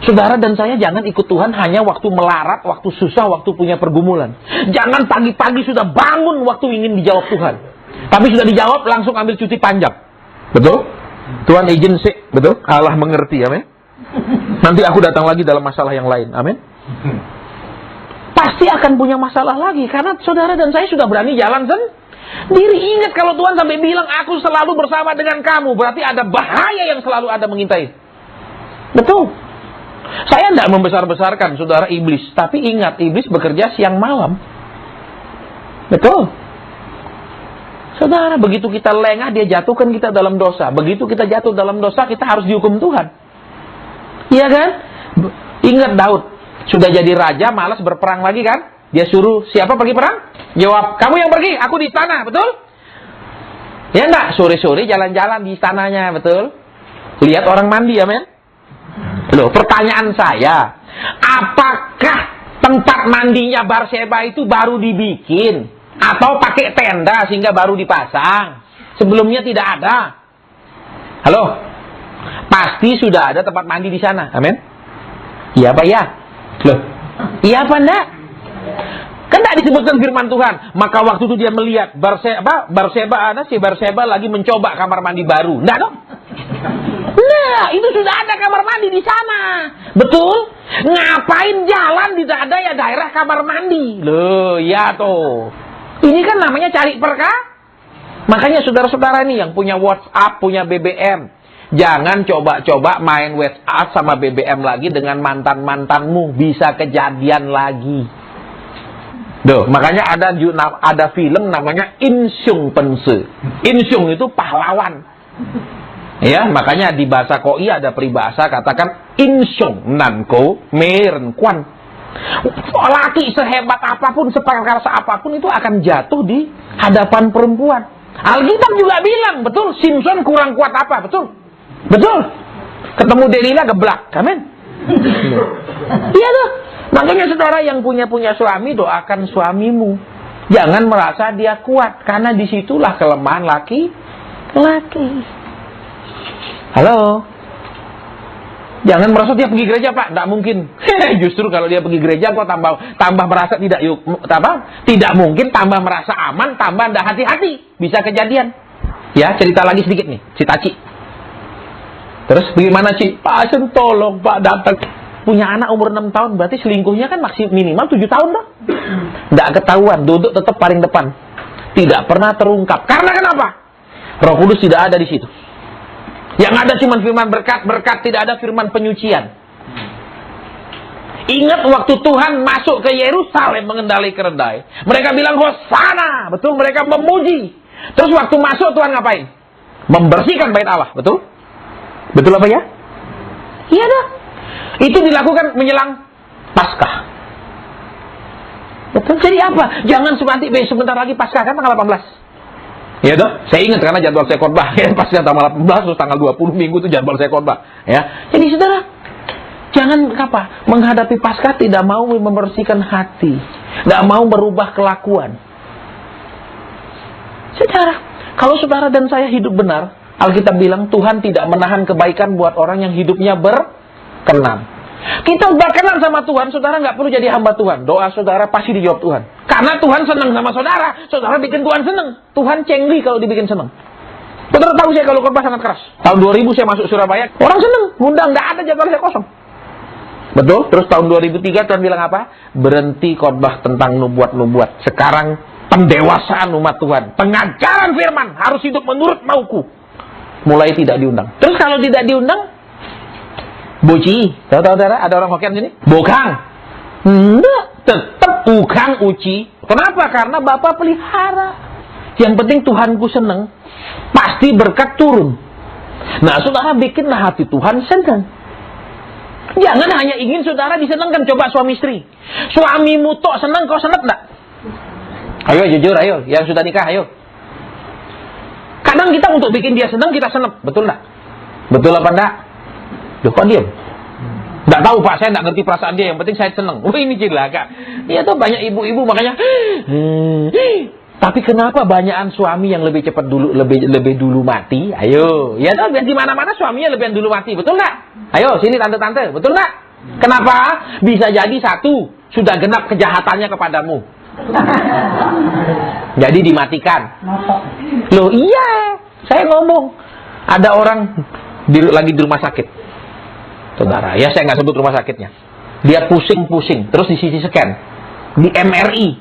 Saudara dan saya jangan ikut Tuhan hanya waktu melarat, waktu susah, waktu punya pergumulan. Jangan pagi-pagi sudah bangun waktu ingin dijawab Tuhan. Tapi sudah dijawab, langsung ambil cuti panjang. Betul? Tuhan izin sih, betul? Allah mengerti, amin. Nanti aku datang lagi dalam masalah yang lain, amin. Pasti akan punya masalah lagi, karena saudara dan saya sudah berani jalan sendiri. Ingat kalau Tuhan sampai bilang, aku selalu bersama dengan kamu, berarti ada bahaya yang selalu ada mengintai. Betul. Saya tidak membesar-besarkan saudara iblis, tapi ingat, iblis bekerja siang malam. Betul. Saudara, begitu kita lengah, dia jatuhkan kita dalam dosa. Begitu kita jatuh dalam dosa, kita harus dihukum Tuhan. Iya kan? Ingat Daud, sudah jadi raja, malas berperang lagi kan? Dia suruh siapa pergi perang? Jawab, kamu yang pergi, aku di tanah, betul? Ya enggak? Sore-sore jalan-jalan di istananya, betul? Lihat orang mandi, ya men? Loh, pertanyaan saya, apakah tempat mandinya Barseba itu baru dibikin? Atau pakai tenda sehingga baru dipasang? Sebelumnya tidak ada. Halo? Pasti sudah ada tempat mandi di sana, amin? Iya apa ya? Loh, iya apa enggak? Kan tidak disebutkan firman Tuhan. Maka waktu itu dia melihat Barseba lagi mencoba kamar mandi baru. Enggak dong? Nah, itu sudah ada kamar mandi di sana. Betul? Ngapain jalan tidak ada ya daerah kamar mandi? Loh, ya toh. Ini kan namanya cari perkara. Makanya saudara-saudara ini yang punya WhatsApp, punya BBM, jangan coba-coba main WhatsApp sama BBM lagi dengan mantan-mantanmu. Bisa kejadian lagi. Duh, makanya ada film namanya Insyung Pense. Insyung itu pahlawan. Ya, makanya di bahasa Koi ada peribahasa katakan Insyung nanko meren kwan. Laki sehebat apapun, seperkasa apapun itu akan jatuh di hadapan perempuan. Alkitab juga bilang, betul, Simpson kurang kuat apa, betul? Betul. Ketemu Delila geblak, amin. Iya tuh. Makanya saudara yang punya suami, doakan suamimu. Jangan merasa dia kuat, karena disitulah kelemahan laki. Halo. Jangan merasa dia pergi gereja, Pak. Tidak mungkin. Justru kalau dia pergi gereja, kok tambah merasa tidak mungkin, tambah merasa aman, tambah tidak hati-hati. Bisa kejadian. Ya, cerita lagi sedikit nih, si Taci. Terus bagaimana, Ci? Pak, tolong, Pak, datang. Punya anak umur 6 tahun, berarti selingkuhnya kan minimal 7 tahun dah. Tidak ketahuan, duduk tetap paling depan. Tidak pernah terungkap. Karena kenapa? Roh Kudus tidak ada di situ. Yang ada cuma firman berkat, tidak ada firman penyucian. Ingat waktu Tuhan masuk ke Yerusalem mengendali keledai. Mereka bilang Hosana, betul, mereka memuji. Terus waktu masuk Tuhan ngapain? Membersihkan bait Allah, betul? Betul apa ya? Iya dah. Itu dilakukan menjelang Paskah. Betul. Jadi apa? Jangan sebentar lagi Paskah kan tanggal 18. Ya dong, saya ingat karena jadwal saya khotbah. Ya, Paskah tanggal 18 terus tanggal 20 minggu itu jadwal saya khotbah. Ya. Jadi saudara, jangan menghadapi Paskah tidak mau membersihkan hati, tidak mau berubah kelakuan. Saudara, kalau saudara dan saya hidup benar, Alkitab bilang Tuhan tidak menahan kebaikan buat orang yang hidupnya berkenan. Kita berkenan sama Tuhan, saudara nggak perlu jadi hamba Tuhan. Doa saudara pasti dijawab Tuhan. Karena Tuhan senang sama saudara, saudara bikin Tuhan senang. Tuhan cengli kalau dibikin senang. Saudara tahu saya kalau khotbah sangat keras. Tahun 2000 saya masuk Surabaya, orang senang, ngundang, nggak ada jadwal saya kosong. Betul? Terus tahun 2003 Tuhan bilang apa? Berhenti khotbah tentang nubuat-nubuat. Sekarang pendewasaan umat Tuhan, pengajaran firman harus hidup menurut mauku. Mulai tidak diundang. Terus kalau tidak diundang, boci, tahu saudara? Ada orang Hokkien sini? Bokang. Enggak, tetap bukang uci. Kenapa? Karena Bapak pelihara. Yang penting Tuhanku senang, pasti berkat turun. Nah, saudara bikinlah hati Tuhan senang. Jangan hanya ingin saudara disenangkan. Coba suami istri. Suamimu tok senang, kau senang enggak? Ayo jujur, ayo. Yang sudah nikah, ayo. Kadang kita untuk bikin dia senang, kita senang. Betul enggak? Betul apa enggak? Loh, kok diam? Nggak tahu Pak, saya nggak ngerti perasaan dia. Yang penting saya seneng. Wah, ini cilaka. Iya tuh banyak ibu-ibu makanya. Tapi kenapa banyakan suami yang lebih cepat dulu, lebih dulu mati? Ayo, ya tuh di mana-mana suaminya lebih dulu mati, betul nggak? Ayo, sini tante-tante, betul nggak? Kenapa? Bisa jadi satu sudah genap kejahatannya kepadamu. Jadi dimatikan. Loh iya, saya ngomong. Ada orang lagi di rumah sakit. Saudara, ya saya nggak sebut rumah sakitnya. Dia pusing-pusing, terus di CT scan, di MRI,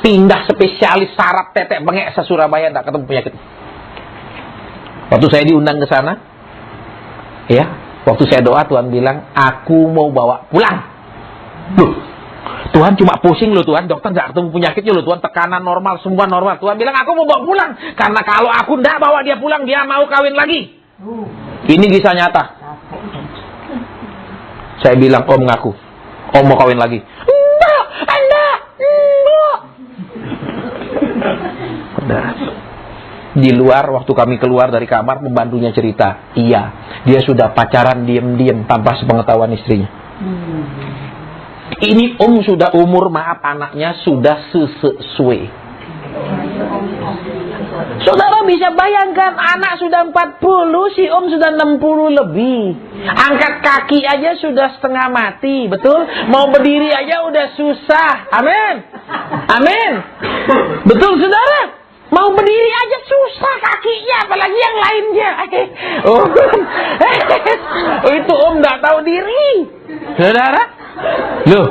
pindah spesialis saraf tetek bengek se Surabaya nggak ketemu penyakit. Waktu saya diundang ke sana, ya, waktu saya doa Tuhan bilang, aku mau bawa pulang. Loh, Tuhan cuma pusing loh Tuhan, dokter nggak ketemu penyakitnya loh Tuhan, tekanan normal, semua normal. Tuhan bilang aku mau bawa pulang, karena kalau aku nggak bawa dia pulang, dia mau kawin lagi. Ini kisah nyata. Saya bilang, Om ngaku, Om mau kawin lagi. Enggak. Di luar, waktu kami keluar dari kamar, pembantunya cerita, iya, dia sudah pacaran diem-diem tanpa sepengetahuan istrinya. Ini sudah umur, maaf, anaknya sudah sesuai. Saudara bisa bayangkan, anak sudah 40, si sudah 60 lebih. Angkat kaki aja sudah setengah mati, betul? Mau berdiri aja udah susah. Amin. Amin. Betul, saudara? Mau berdiri aja susah kakinya, apalagi yang lainnya. Itu nggak tahu diri, saudara. Loh.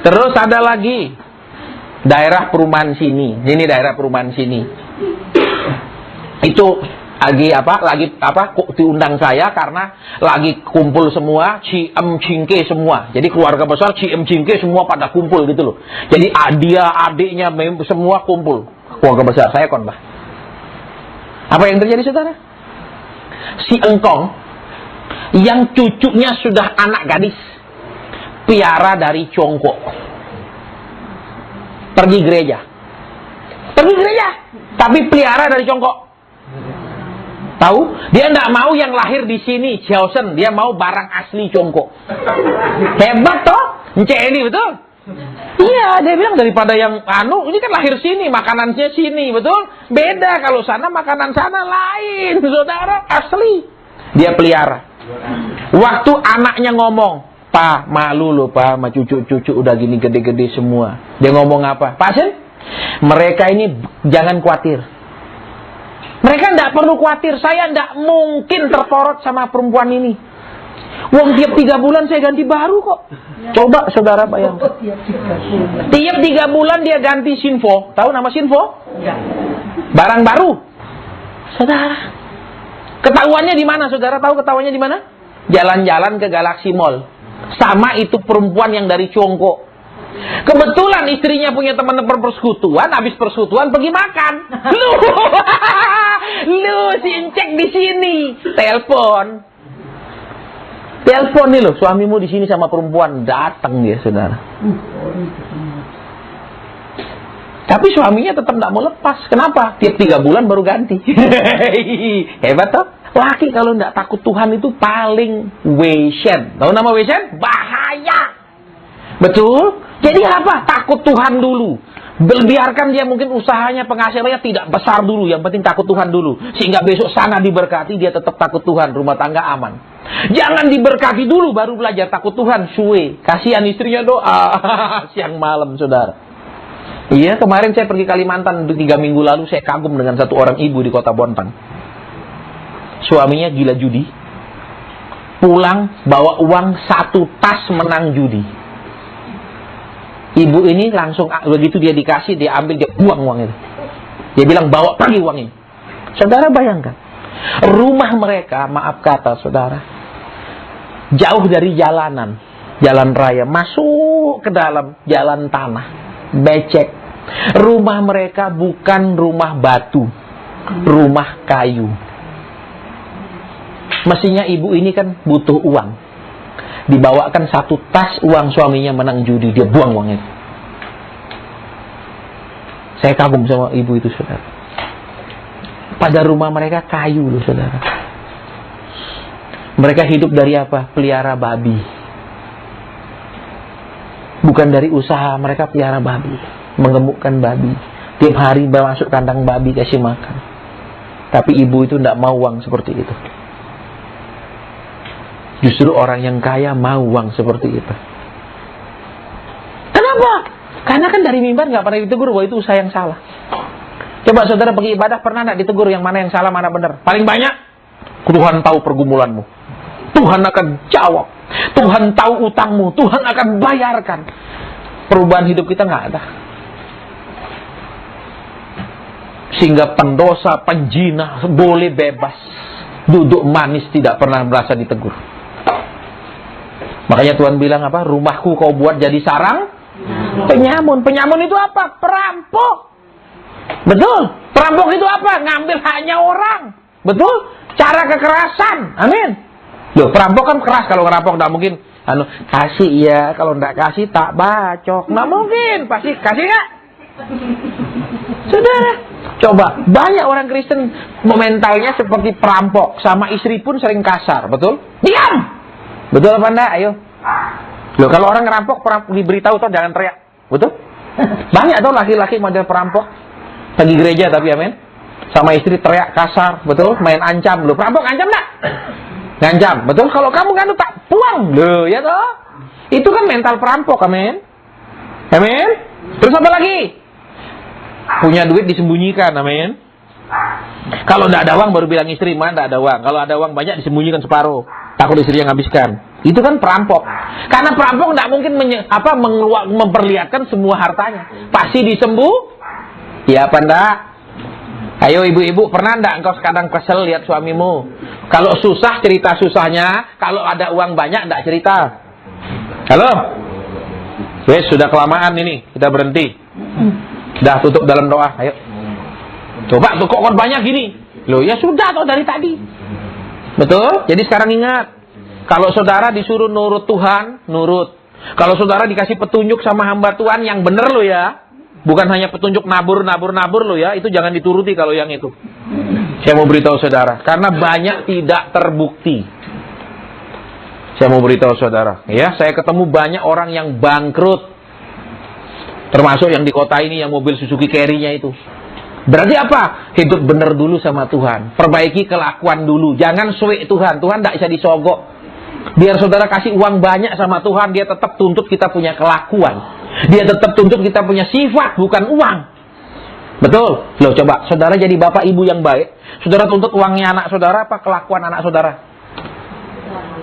Terus ada lagi daerah perumahan sini. Ini daerah perumahan sini. Itu lagi kok diundang saya karena lagi kumpul semua cingke semua. Jadi keluarga besar cingke semua pada kumpul gitu loh. Jadi dia, adiknya semua kumpul. Keluarga besar saya khotbah. Apa yang terjadi, saudara? Si engkong yang cucunya sudah anak gadis, piara dari congkok, pergi gereja, tapi pelihara dari congkok. Tahu? Dia tidak mau yang lahir di sini, Chosen. Dia mau barang asli congkok. Hebat toh? Ini betul? Iya, dia bilang daripada yang ini kan lahir sini, makanannya sini, betul? Beda kalau sana, makanan sana lain, saudara, asli. Dia pelihara. Waktu anaknya ngomong, Pak, malu loh Pak, sama cucu-cucu udah gini gede-gede semua. Dia ngomong apa? Pak Sen, mereka ini jangan khawatir. Mereka tidak perlu khawatir, saya tidak mungkin terporot sama perempuan ini. Wong tiap 3 bulan saya ganti baru kok. Coba saudara bayangkan. Tiap 3 bulan dia ganti Sinfo. Tahu nama Sinfo? Barang baru. Saudara. Ketahuannya di mana, saudara? Tahu ketahuannya di mana? Jalan-jalan ke Galaxy Mall. Sama itu perempuan yang dari Congkok. Kebetulan istrinya punya teman-teman persekutuan, habis persekutuan pergi makan. Lu sincek di sini, telepon nih loh, suamimu di sini sama perempuan, datang dia, saudara. Tapi suaminya tetap tidak mau lepas. Kenapa? Tiap 3 bulan baru ganti. Hebat toh? Laki kalau tidak takut Tuhan itu paling wesen. Tahu nama wesen? Bahaya. Betul? Jadi apa? Takut Tuhan dulu. Biarkan dia mungkin usahanya, penghasilannya tidak besar dulu. Yang penting takut Tuhan dulu. Sehingga besok sana diberkati, dia tetap takut Tuhan. Rumah tangga aman. Jangan diberkati dulu, baru belajar takut Tuhan. Suwe. Kasihan istrinya doa. Siang malam, saudara. Iya, kemarin saya pergi Kalimantan 3 minggu lalu. Saya kagum dengan satu orang ibu di kota Bontang. Suaminya gila judi. Pulang, bawa uang 1 tas menang judi. Ibu ini langsung, begitu dia dikasih, dia ambil, dia buang uang itu. Dia bilang, bawa pergi uang ini. Saudara bayangkan, rumah mereka, maaf kata saudara, jauh dari jalanan, jalan raya, masuk ke dalam jalan tanah, becek. Rumah mereka bukan rumah batu, rumah kayu. Mestinya ibu ini kan butuh uang. Dibawakan 1 tas uang suaminya menang judi, dia buang uangnya. Saya kagum sama ibu itu, saudara. Pada rumah mereka kayu loh, saudara. Mereka hidup dari apa? Pelihara babi. Bukan dari usaha, mereka pelihara babi, mengemukkan babi. Tiap hari masuk kandang babi kasih makan. Tapi ibu itu tidak mau uang seperti itu. Justru orang yang kaya mau uang seperti itu. Kenapa? Karena kan dari mimbar nggak pernah ditegur bahwa itu usaha yang salah. Coba saudara pergi ibadah, pernah nggak ditegur yang mana yang salah, mana benar? Paling banyak, Tuhan tahu pergumulanmu. Tuhan akan jawab. Tuhan tahu utangmu. Tuhan akan bayarkan. Perubahan hidup kita nggak ada. Sehingga pendosa, penjina boleh bebas. Duduk manis, tidak pernah merasa ditegur. Makanya Tuhan bilang apa? Rumahku kau buat jadi sarang penyamun. Penyamun itu apa? Perampok. Betul. Perampok itu apa? Ngambil haknya orang. Betul. Cara kekerasan. Amin. Loh, perampok kan keras. Kalau ngerampok tidak mungkin kasih ya. Kalau tidak kasih tak bacok. Nggak mungkin. Pasti kasih nggak? Saudara. Coba, banyak orang Kristen mentalnya seperti perampok. Sama istri pun sering kasar, betul? Diam! Betul apa enggak? Ayo. Loh, kalau orang ngerampok, diberitahu tuh jangan teriak. Betul? Banyak tuh laki-laki model perampok. Pergi gereja tapi amin. Sama istri teriak kasar, betul? Main ancam. Loh, perampok ancam enggak? Ngancam, betul? Kalau kamu kan tak pulang. Loh, ya toh? Itu kan mental perampok, amin. Amin. Terus apa lagi? Punya duit disembunyikan, amin. Kalau tidak ada uang baru bilang istri, "Man, tidak ada uang." Kalau ada uang banyak disembunyikan separuh, takut istri yang habiskan. Itu kan perampok. Karena perampok tidak mungkin memperlihatkan semua hartanya. Pasti ya apa enggak? Ayo ibu-ibu, pernah enggak engkau kadang kesel lihat suamimu? Kalau susah cerita susahnya, kalau ada uang banyak enggak cerita. Halo? Wes, sudah kelamaan ini, kita berhenti. Dah tutup dalam doa, ayo. Coba tuh kok banyak gini. Loh, ya sudah toh dari tadi. Betul? Jadi sekarang ingat, kalau saudara disuruh nurut Tuhan, nurut. Kalau saudara dikasih petunjuk sama hamba Tuhan yang benar lo ya. Bukan hanya petunjuk nabur lo ya, itu jangan dituruti kalau yang itu. Saya mau beritahu saudara, karena banyak tidak terbukti. Saya mau beritahu saudara, ya, saya ketemu banyak orang yang bangkrut. Termasuk yang di kota ini yang mobil Suzuki Carry-nya itu. Berarti apa? Hidup benar dulu sama Tuhan. Perbaiki kelakuan dulu. Jangan suek Tuhan. Tuhan tidak bisa disogok. Biar saudara kasih uang banyak sama Tuhan, dia tetap tuntut kita punya kelakuan. Dia tetap tuntut kita punya sifat, bukan uang. Betul? Loh, coba, saudara jadi bapak ibu yang baik. Saudara tuntut uangnya anak saudara apa kelakuan anak saudara?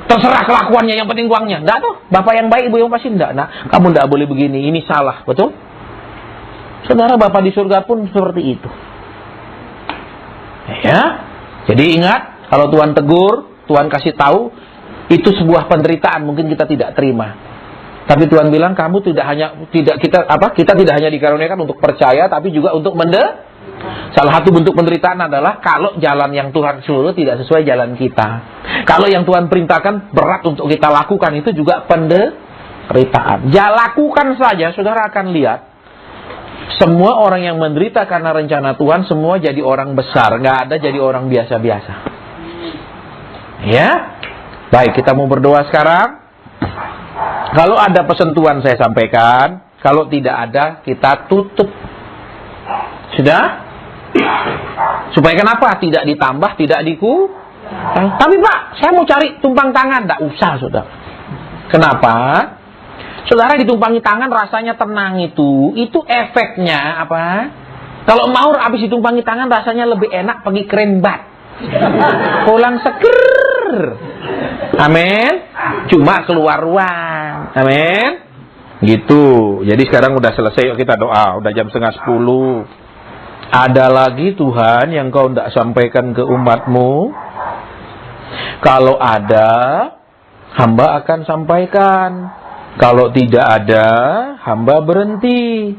Terserah kelakuannya, yang penting uangnya. Enggak tuh, bapak yang baik, ibu yang pasti enggak. Nah, kamu enggak boleh begini, ini salah, betul? Saudara bapak di surga pun seperti itu. Ya, jadi ingat, kalau Tuhan tegur, Tuhan kasih tahu, itu sebuah penderitaan, mungkin kita tidak terima. Tapi Tuhan bilang kamu kita tidak hanya dikaruniakan untuk percaya, tapi juga untuk salah satu bentuk penderitaan adalah kalau jalan yang Tuhan suruh tidak sesuai jalan kita. Kalau yang Tuhan perintahkan berat untuk kita lakukan, itu juga penderitaan. Lakukan saja, saudara akan lihat. Semua orang yang menderita karena rencana Tuhan, semua jadi orang besar. Nggak ada jadi orang biasa-biasa. Ya? Baik, kita mau berdoa sekarang. Kalau ada pesan Tuhan saya sampaikan. Kalau tidak ada, kita tutup. Sudah? Supaya kenapa? Tidak ditambah, tidak tapi Pak, saya mau cari tumpang tangan. Tidak usah, saudara. Kenapa? Saudara ditumpangi tangan rasanya tenang itu efeknya apa? Kalau mau habis ditumpangi tangan rasanya lebih enak pergi kerenbat. Pulang seger. Amin. Cuma keluar ruang. Amin. Gitu. Jadi sekarang udah selesai, yuk kita doa. Udah jam 9:30. Ada lagi Tuhan yang kau tidak sampaikan ke umatmu? Kalau ada, hamba akan sampaikan. Kalau tidak ada, hamba berhenti.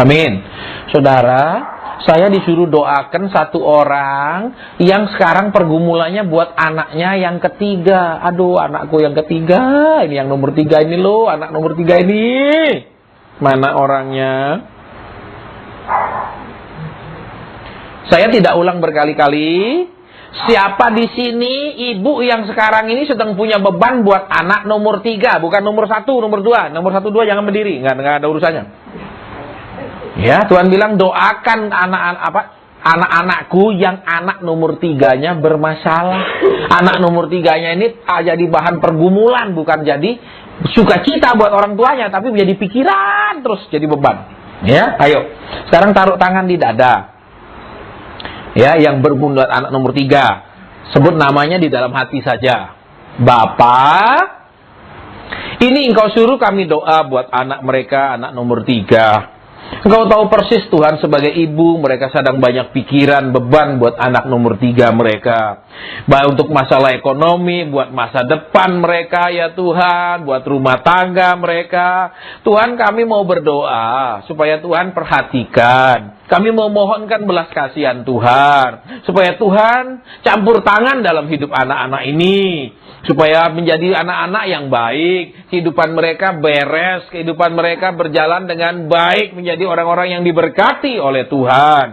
Amin. Saudara, saya disuruh doakan satu orang yang sekarang pergumulannya buat anaknya yang ketiga. Aduh, anakku yang ketiga, ini yang nomor 3 ini loh, anak nomor 3 ini. Mana orangnya? Saya tidak ulang berkali-kali. Siapa di sini ibu yang sekarang ini sedang punya beban buat anak nomor 3, bukan nomor 1, nomor 2. Nomor 1, 2 jangan berdiri, nggak ada urusannya. Ya, Tuhan bilang doakan anak-anakku yang anak nomor 3-nya bermasalah. Anak nomor 3-nya ini jadi bahan pergumulan, bukan jadi sukacita buat orang tuanya, tapi menjadi pikiran terus jadi beban. Ya, ayo. Sekarang taruh tangan di dada. Ya, yang berbuat anak nomor 3. Sebut namanya di dalam hati saja. Bapak, ini engkau suruh kami doa buat anak mereka, anak nomor 3. Engkau tahu persis Tuhan sebagai ibu, mereka sedang banyak pikiran, beban buat anak nomor 3 mereka. Baik untuk masalah ekonomi, buat masa depan mereka ya Tuhan, buat rumah tangga mereka. Tuhan, kami mau berdoa supaya Tuhan perhatikan. Kami mau mohonkan belas kasihan Tuhan, supaya Tuhan campur tangan dalam hidup anak-anak ini. Supaya menjadi anak-anak yang baik, kehidupan mereka beres, kehidupan mereka berjalan dengan baik, menjadi orang-orang yang diberkati oleh Tuhan.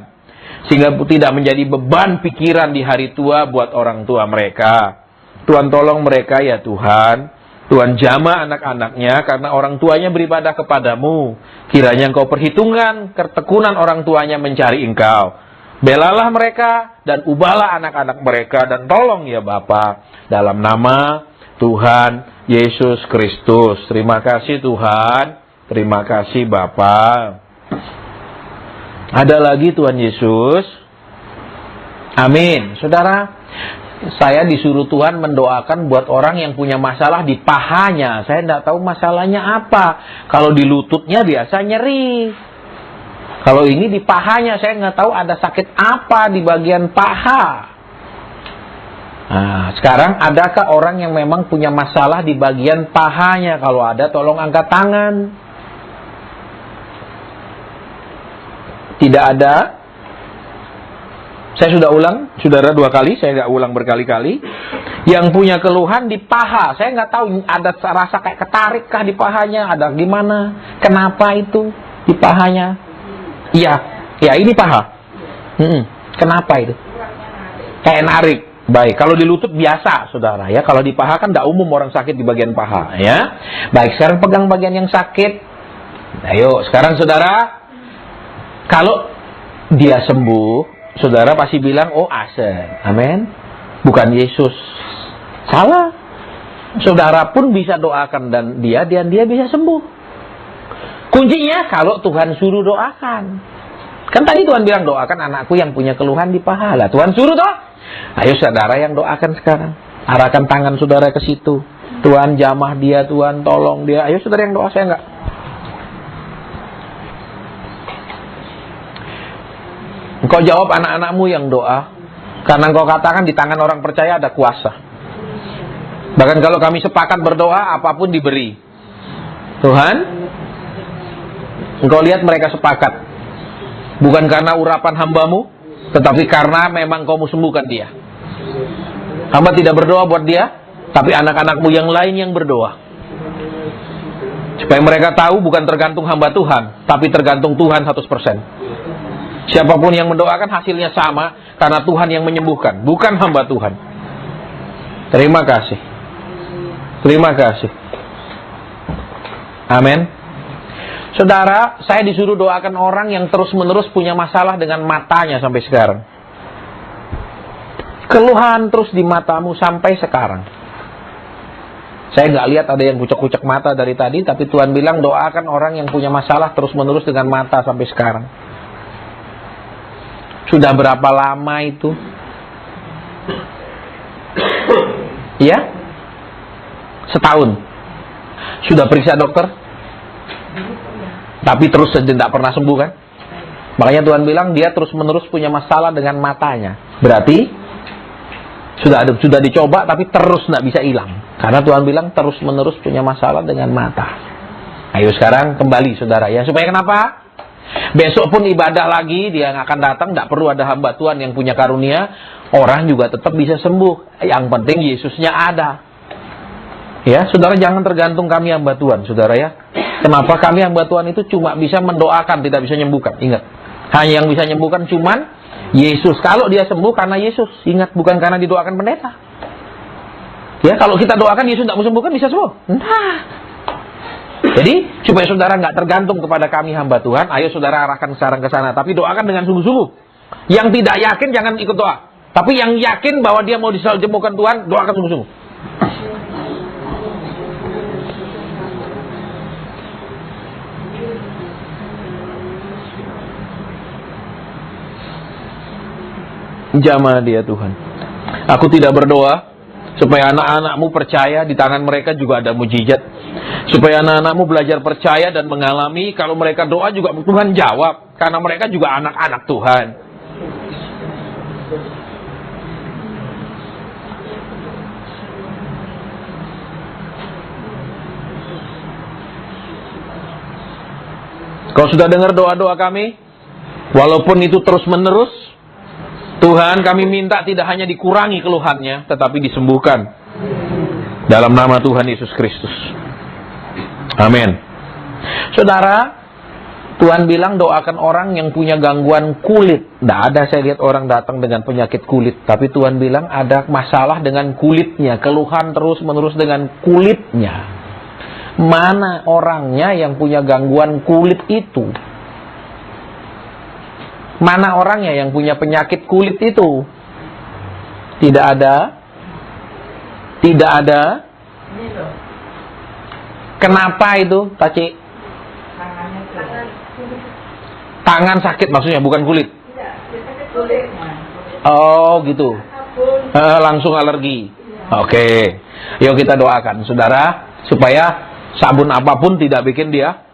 sehingga tidak menjadi beban pikiran di hari tua buat orang tua mereka. Tuhan tolong mereka ya Tuhan. Tuhan jamah anak-anaknya karena orang tuanya beribadah kepadamu. Kiranya Engkau perhitungkan ketekunan orang tuanya mencari Engkau. Belalah mereka dan ubahlah anak-anak mereka, dan tolong ya Bapa, dalam nama Tuhan Yesus Kristus. Terima kasih Tuhan. Terima kasih Bapa. Ada lagi Tuhan Yesus. Amin. Saudara, saya disuruh Tuhan mendoakan buat orang yang punya masalah di pahanya. Saya tidak tahu masalahnya apa. Kalau di lututnya biasa nyeri. Kalau ini di pahanya, saya nggak tahu ada sakit apa di bagian paha. Nah, sekarang adakah orang yang memang punya masalah di bagian pahanya? Kalau ada, tolong angkat tangan. Tidak ada. Saya sudah ulang, saudara, 2 kali. Saya nggak ulang berkali-kali. Yang punya keluhan di paha, saya nggak tahu ada rasa kayak ketarik kah di pahanya, ada gimana? Kenapa itu di pahanya? Iya, ya ini paha. Kenapa itu? Kayak narik. Baik, kalau di lutut biasa, saudara ya. Kalau di paha kan tidak umum orang sakit di bagian paha, ya. Baik, sekarang pegang bagian yang sakit. Ayo, sekarang saudara, kalau dia sembuh, saudara pasti bilang, oh Asen, amin. Bukan Yesus. Salah. Saudara pun bisa doakan dan dia bisa sembuh. Kuncinya kalau Tuhan suruh doakan. Kan tadi Tuhan bilang doakan anakku yang punya keluhan di paha. Lah Tuhan suruh toh. Ayo saudara yang doakan sekarang. Arahkan tangan saudara ke situ. Tuhan jamah dia, Tuhan tolong dia. Ayo saudara yang doa, saya enggak. Engkau jawab anak-anakmu yang doa, karena engkau katakan di tangan orang percaya ada kuasa. Bahkan kalau kami sepakat berdoa, apapun diberi. Tuhan, engkau lihat mereka sepakat. Bukan karena urapan hambamu, tetapi karena memang kau mau sembuhkan dia. Hamba tidak berdoa buat dia, tapi anak-anakmu yang lain yang berdoa. Supaya mereka tahu bukan tergantung hamba Tuhan, tapi tergantung Tuhan 100%. Siapapun yang mendoakan hasilnya sama, karena Tuhan yang menyembuhkan, bukan hamba Tuhan. Terima kasih. Terima kasih. Amin. Saudara, saya disuruh doakan orang yang terus-menerus punya masalah dengan matanya sampai sekarang. Keluhan terus di matamu sampai sekarang. Saya nggak lihat ada yang kucek-kucek mata dari tadi, tapi Tuhan bilang doakan orang yang punya masalah terus-menerus dengan mata sampai sekarang. Sudah berapa lama itu? Ya? Setahun. Sudah periksa dokter? Tapi terus saja tidak pernah sembuh kan? Makanya Tuhan bilang dia terus-menerus punya masalah dengan matanya. Berarti sudah dicoba tapi terus tidak bisa hilang. Karena Tuhan bilang terus-menerus punya masalah dengan mata. Ayo sekarang kembali saudara ya. Supaya kenapa? Besok pun ibadah lagi, dia akan datang, tidak perlu ada hamba Tuhan yang punya karunia, orang juga tetap bisa sembuh. Yang penting Yesusnya ada. Ya, saudara jangan tergantung kami hamba Tuhan, saudara ya. Kenapa kami hamba Tuhan itu cuma bisa mendoakan, tidak bisa menyembuhkan. Ingat, hanya yang bisa menyembuhkan cuman Yesus. Kalau dia sembuh karena Yesus, ingat bukan karena didoakan pendeta. Ya, kalau kita doakan Yesus tidak mau sembuhkan bisa sembuh. Nah. Jadi, supaya saudara nggak tergantung kepada kami hamba Tuhan, ayo saudara arahkan sekarang ke sana. Tapi doakan dengan sungguh-sungguh. Yang tidak yakin jangan ikut doa. Tapi yang yakin bahwa dia mau disembuhkan Tuhan, doakan sungguh-sungguh. Jamah dia Tuhan. Aku tidak berdoa supaya anak-anakmu percaya di tangan mereka juga ada mujizat. Supaya anak-anakmu belajar percaya dan mengalami kalau mereka doa juga Tuhan jawab. Karena mereka juga anak-anak Tuhan. Kau sudah dengar doa-doa kami? Walaupun itu terus-menerus, Tuhan kami minta tidak hanya dikurangi keluhannya, tetapi disembuhkan. Dalam nama Tuhan Yesus Kristus. Amin. Saudara, Tuhan bilang doakan orang yang punya gangguan kulit. Tidak ada saya lihat orang datang dengan penyakit kulit. Tapi Tuhan bilang ada masalah dengan kulitnya. Keluhan terus-menerus dengan kulitnya. Mana orangnya yang punya gangguan kulit itu? Mana orangnya yang punya penyakit kulit itu? Tidak ada. Tidak ada. Kenapa itu, Taci? Tangan sakit maksudnya, bukan kulit. Oh gitu. Langsung alergi. Oke. Yuk kita doakan saudara, supaya sabun apapun tidak bikin dia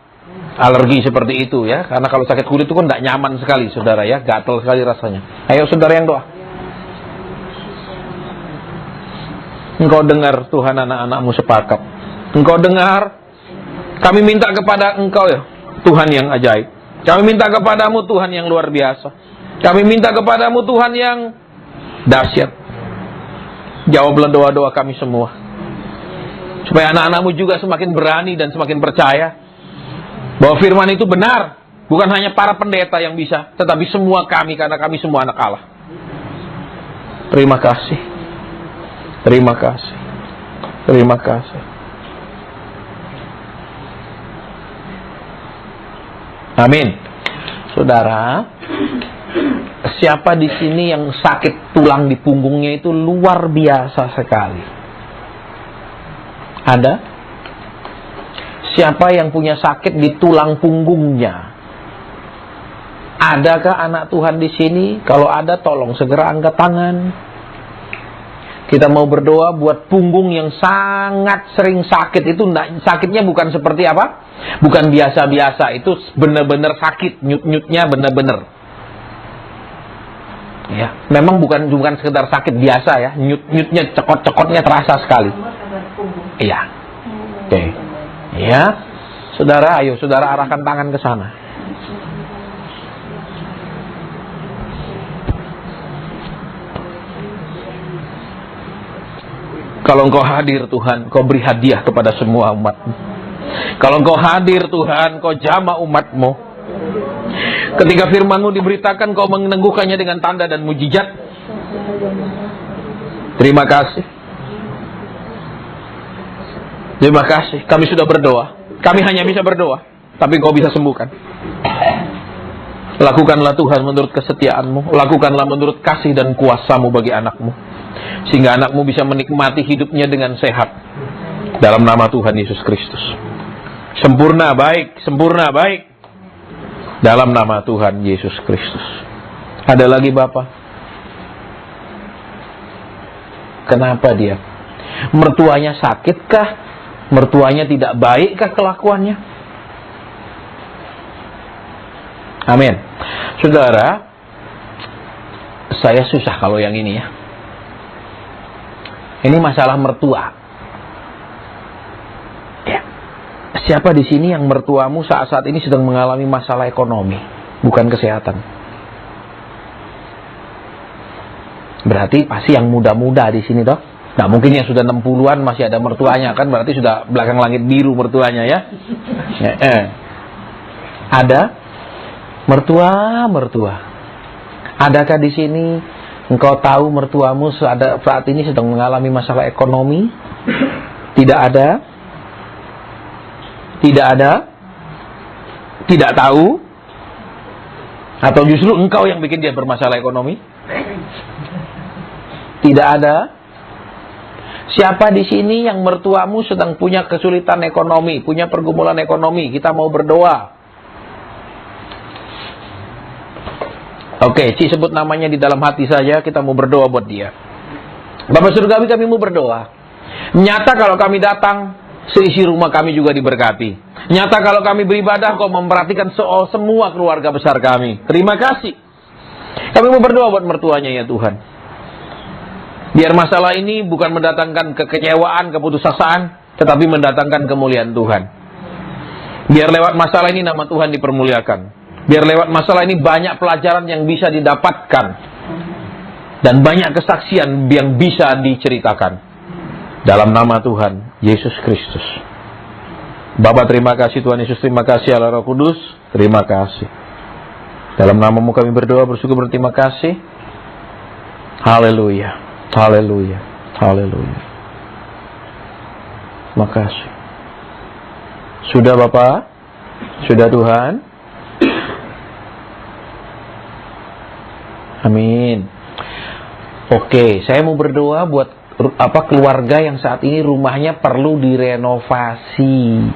alergi seperti itu ya. Karena kalau sakit kulit itu kan tidak nyaman sekali saudara ya, gatal sekali rasanya. Ayo saudara yang doa. Engkau dengar Tuhan, anak-anakmu sepakat. Engkau dengar, kami minta kepada Engkau ya Tuhan yang ajaib. Kami minta kepadamu Tuhan yang luar biasa. Kami minta kepadamu Tuhan yang dahsyat. Jawablah doa-doa kami semua. Supaya anak-anakmu juga semakin berani dan semakin percaya bahwa firman itu benar. Bukan hanya para pendeta yang bisa, tetapi semua kami, karena kami semua anak Allah. Terima kasih. Terima kasih. Terima kasih. Amin. Saudara, siapa di sini yang sakit tulang di punggungnya itu luar biasa sekali? Ada? Siapa yang punya sakit di tulang punggungnya? Adakah anak Tuhan di sini? Kalau ada, tolong segera angkat tangan. Kita mau berdoa buat punggung yang sangat sering sakit itu. Sakitnya bukan seperti apa? Bukan biasa-biasa. Itu benar-benar sakit. Nyut-nyutnya benar-benar. Ya, memang bukan sekedar sakit biasa ya. Nyut-nyutnya, cekot-cekotnya terasa sekali. Iya. Oke. Ya. Saudara, ayo saudara arahkan tangan ke sana. Kalau Engkau hadir Tuhan, Kau beri hadiah kepada semua umat-Mu. Kalau Engkau hadir Tuhan, Kau jamah umat-Mu. Ketika firman-Mu diberitakan, Kau meneguhkannya dengan tanda dan mujizat. Terima kasih. Terima kasih. Kami sudah berdoa. Kami hanya bisa berdoa, tapi Kau bisa sembuhkan. Lakukanlah Tuhan menurut kesetiaan-Mu. Lakukanlah menurut kasih dan kuasa-Mu bagi anak-Mu. Sehingga anak-Mu bisa menikmati hidupnya dengan sehat. Dalam nama Tuhan Yesus Kristus. Sempurna baik, sempurna baik. Dalam nama Tuhan Yesus Kristus. Ada lagi Bapak? Kenapa dia? Mertuanya sakitkah? Mertuanya tidak baikkah kelakuannya? Amin. Saudara, saya susah kalau yang ini ya. Ini masalah mertua. Ya. Siapa di sini yang mertuamu saat-saat ini sedang mengalami masalah ekonomi, bukan kesehatan? Berarti pasti yang muda-muda di sini toh. Nah, mungkin yang sudah 60-an masih ada mertuanya kan, berarti sudah belakang langit biru mertuanya ya. Ada mertua. Adakah di sini engkau tahu mertuamu saat ini sedang mengalami masalah ekonomi? Tidak ada? Tidak ada? Tidak tahu? Atau justru engkau yang bikin dia bermasalah ekonomi? Tidak ada? Siapa di sini yang mertuamu sedang punya kesulitan ekonomi, punya pergumulan ekonomi? Kita mau berdoa. Oke, Ci sebut namanya di dalam hati saja, kita mau berdoa buat dia. Bapak Surgawi, kami mau berdoa. Nyata kalau kami datang, seisi rumah kami juga diberkati. Nyata kalau kami beribadah, Kau memperhatikan semua keluarga besar kami. Terima kasih. Kami mau berdoa buat mertuanya ya Tuhan. Biar masalah ini bukan mendatangkan kekecewaan, keputusasaan, tetapi mendatangkan kemuliaan Tuhan. Biar lewat masalah ini nama Tuhan dipermuliakan. Biar lewat masalah ini banyak pelajaran yang bisa didapatkan. Dan banyak kesaksian yang bisa diceritakan. Dalam nama Tuhan Yesus Kristus. Bapa, terima kasih Tuhan Yesus, terima kasih Allah Roh Kudus, terima kasih. Dalam namamu kami berdoa, bersyukur, berterima kasih. Haleluya, haleluya, haleluya. Terima kasih. Sudah Bapak, sudah Tuhan. Amin. Oke, saya mau berdoa buat keluarga yang saat ini rumahnya perlu direnovasi.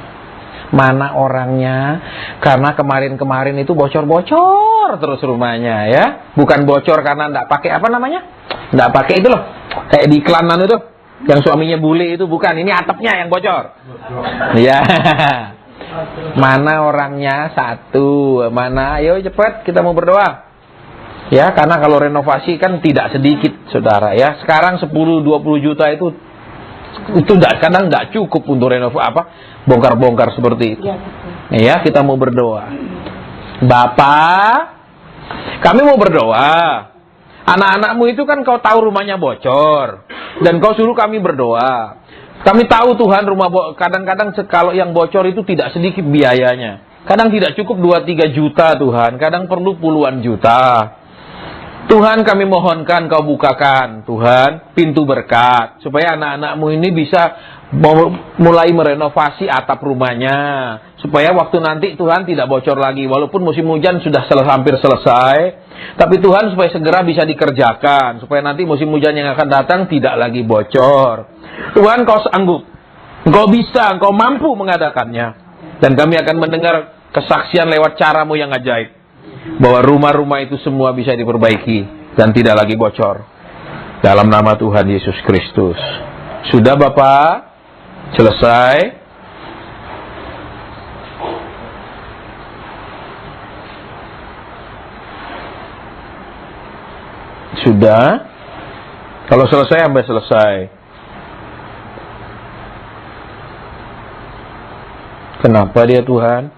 Mana orangnya? Karena kemarin-kemarin itu bocor-bocor terus rumahnya ya. Bukan bocor karena enggak pakai apa namanya? Enggak pakai itu loh. Kayak di iklanan itu. Yang suaminya bule itu bukan, ini atapnya yang bocor. Iya. Mana orangnya? Satu. Mana? Ayo cepat kita mau berdoa. Ya, karena kalau renovasi kan tidak sedikit, saudara ya. Sekarang 10-20 juta itu kadang nggak cukup untuk renovasi bongkar-bongkar seperti itu. Ya, kita mau berdoa. Bapak, kami mau berdoa. Anak-anakmu itu kan kau tahu rumahnya bocor dan kau suruh kami berdoa. Kami tahu Tuhan kadang-kadang kalau yang bocor itu tidak sedikit biayanya. Kadang tidak cukup 2-3 juta Tuhan, kadang perlu puluhan juta. Tuhan, kami mohonkan kau bukakan Tuhan pintu berkat supaya anak-anakmu ini bisa mulai merenovasi atap rumahnya, supaya waktu nanti Tuhan tidak bocor lagi. Walaupun musim hujan sudah hampir selesai, tapi Tuhan supaya segera bisa dikerjakan, supaya nanti musim hujan yang akan datang tidak lagi bocor. Tuhan, kau sanggup, kau bisa, kau mampu mengadakannya, dan kami akan mendengar kesaksian lewat caramu yang ajaib, bahwa rumah-rumah itu semua bisa diperbaiki dan tidak lagi bocor. Dalam nama Tuhan Yesus Kristus. Sudah Bapak? Selesai? Sudah? Kalau selesai, sampai selesai. Kenapa dia Tuhan?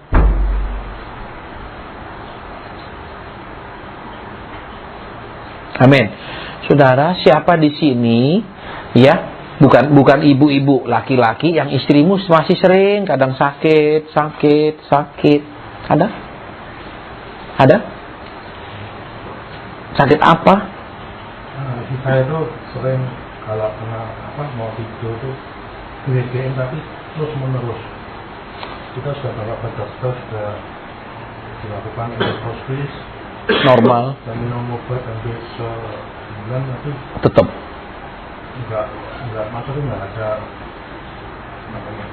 Amin. Saudara, siapa di sini ya, bukan ibu-ibu, laki-laki yang istrimu masih sering kadang sakit. Ada? Ada? Sakit apa? Saya itu sering kalau kena mau tidur tuh gede-gedein tapi terus menerus. Kita sudah bawa ke dokter, sudah dilakukan endoskopis Normal. dan minum obat hampir sebulan, tapi Tetap nggak ada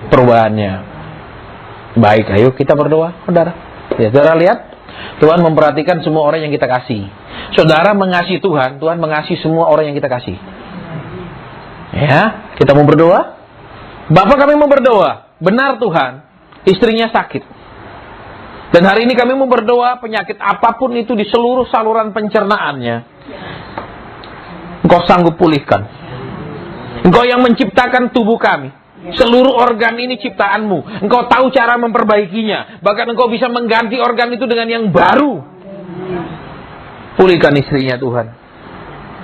perubahannya. Baik, ayo kita berdoa, saudara. Ya, saudara lihat, Tuhan memperhatikan semua orang yang kita kasih. Saudara mengasihi Tuhan, Tuhan mengasihi semua orang yang kita kasih. Ya, kita mau berdoa. Bapak, kami mau berdoa. Benar Tuhan, istrinya sakit. Dan hari ini kami mau berdoa, penyakit apapun itu di seluruh saluran pencernaannya, Engkau sanggup pulihkan. Engkau yang menciptakan tubuh kami. Seluruh organ ini ciptaanmu. Engkau tahu cara memperbaikinya. Bahkan Engkau bisa mengganti organ itu dengan yang baru. Pulihkan istrinya Tuhan.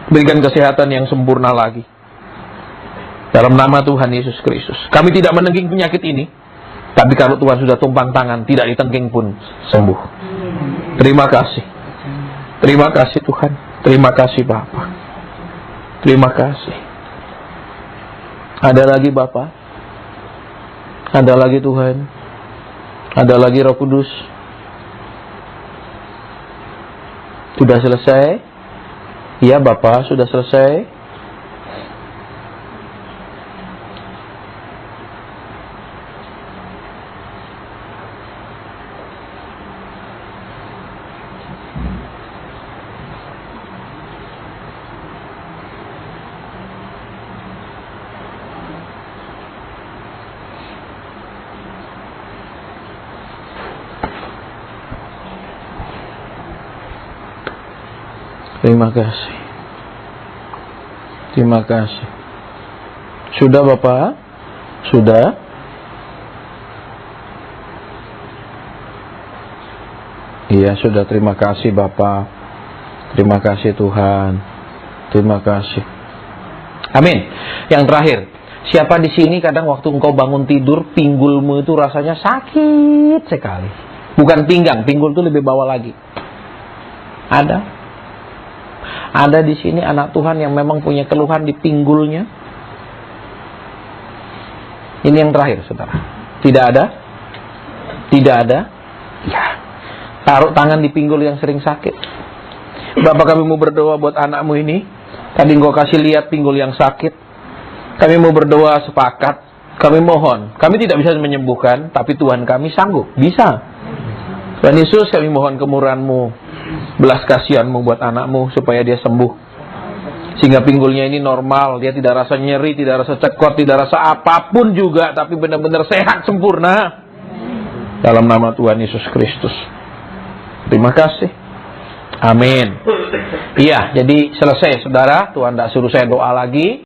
Berikan kesehatan yang sempurna lagi. Dalam nama Tuhan Yesus Kristus. Kami tidak menengging penyakit ini. Tapi kalau Tuhan sudah tumpang tangan, tidak ditengking pun sembuh. Terima kasih. Terima kasih Tuhan. Terima kasih Bapa. Terima kasih. Ada lagi Bapa. Ada lagi Tuhan. Ada lagi Roh Kudus. Sudah selesai? Ya Bapa, sudah selesai. Terima kasih. Terima kasih. Sudah Bapak? Sudah? Iya sudah, terima kasih Bapak. Terima kasih Tuhan. Terima kasih. Amin. Yang terakhir, Siapa di sini kadang waktu engkau bangun tidur, pinggulmu itu rasanya sakit sekali. Bukan pinggang, pinggul itu lebih bawah lagi. Ada? Ada di sini anak Tuhan yang memang punya keluhan di pinggulnya? Ini yang terakhir, saudara. Tidak ada? Tidak ada? Ya. Taruh tangan di pinggul yang sering sakit. Bapak, kami mau berdoa buat anakmu ini. Tadi engkau kasih lihat pinggul yang sakit. Kami mau berdoa sepakat. Kami mohon. Kami tidak bisa menyembuhkan, tapi Tuhan kami sanggup. Bisa. Tuhan Yesus, kami mohon kemurahan-Mu, belas kasihan-Mu buat anakmu supaya dia sembuh. Sehingga pinggulnya ini normal. Dia tidak rasa nyeri, tidak rasa cekot, tidak rasa apapun juga. Tapi benar-benar sehat, sempurna. Dalam nama Tuhan Yesus Kristus. Terima kasih. Amin. Iya, jadi selesai saudara. Tuhan tidak suruh saya doa lagi.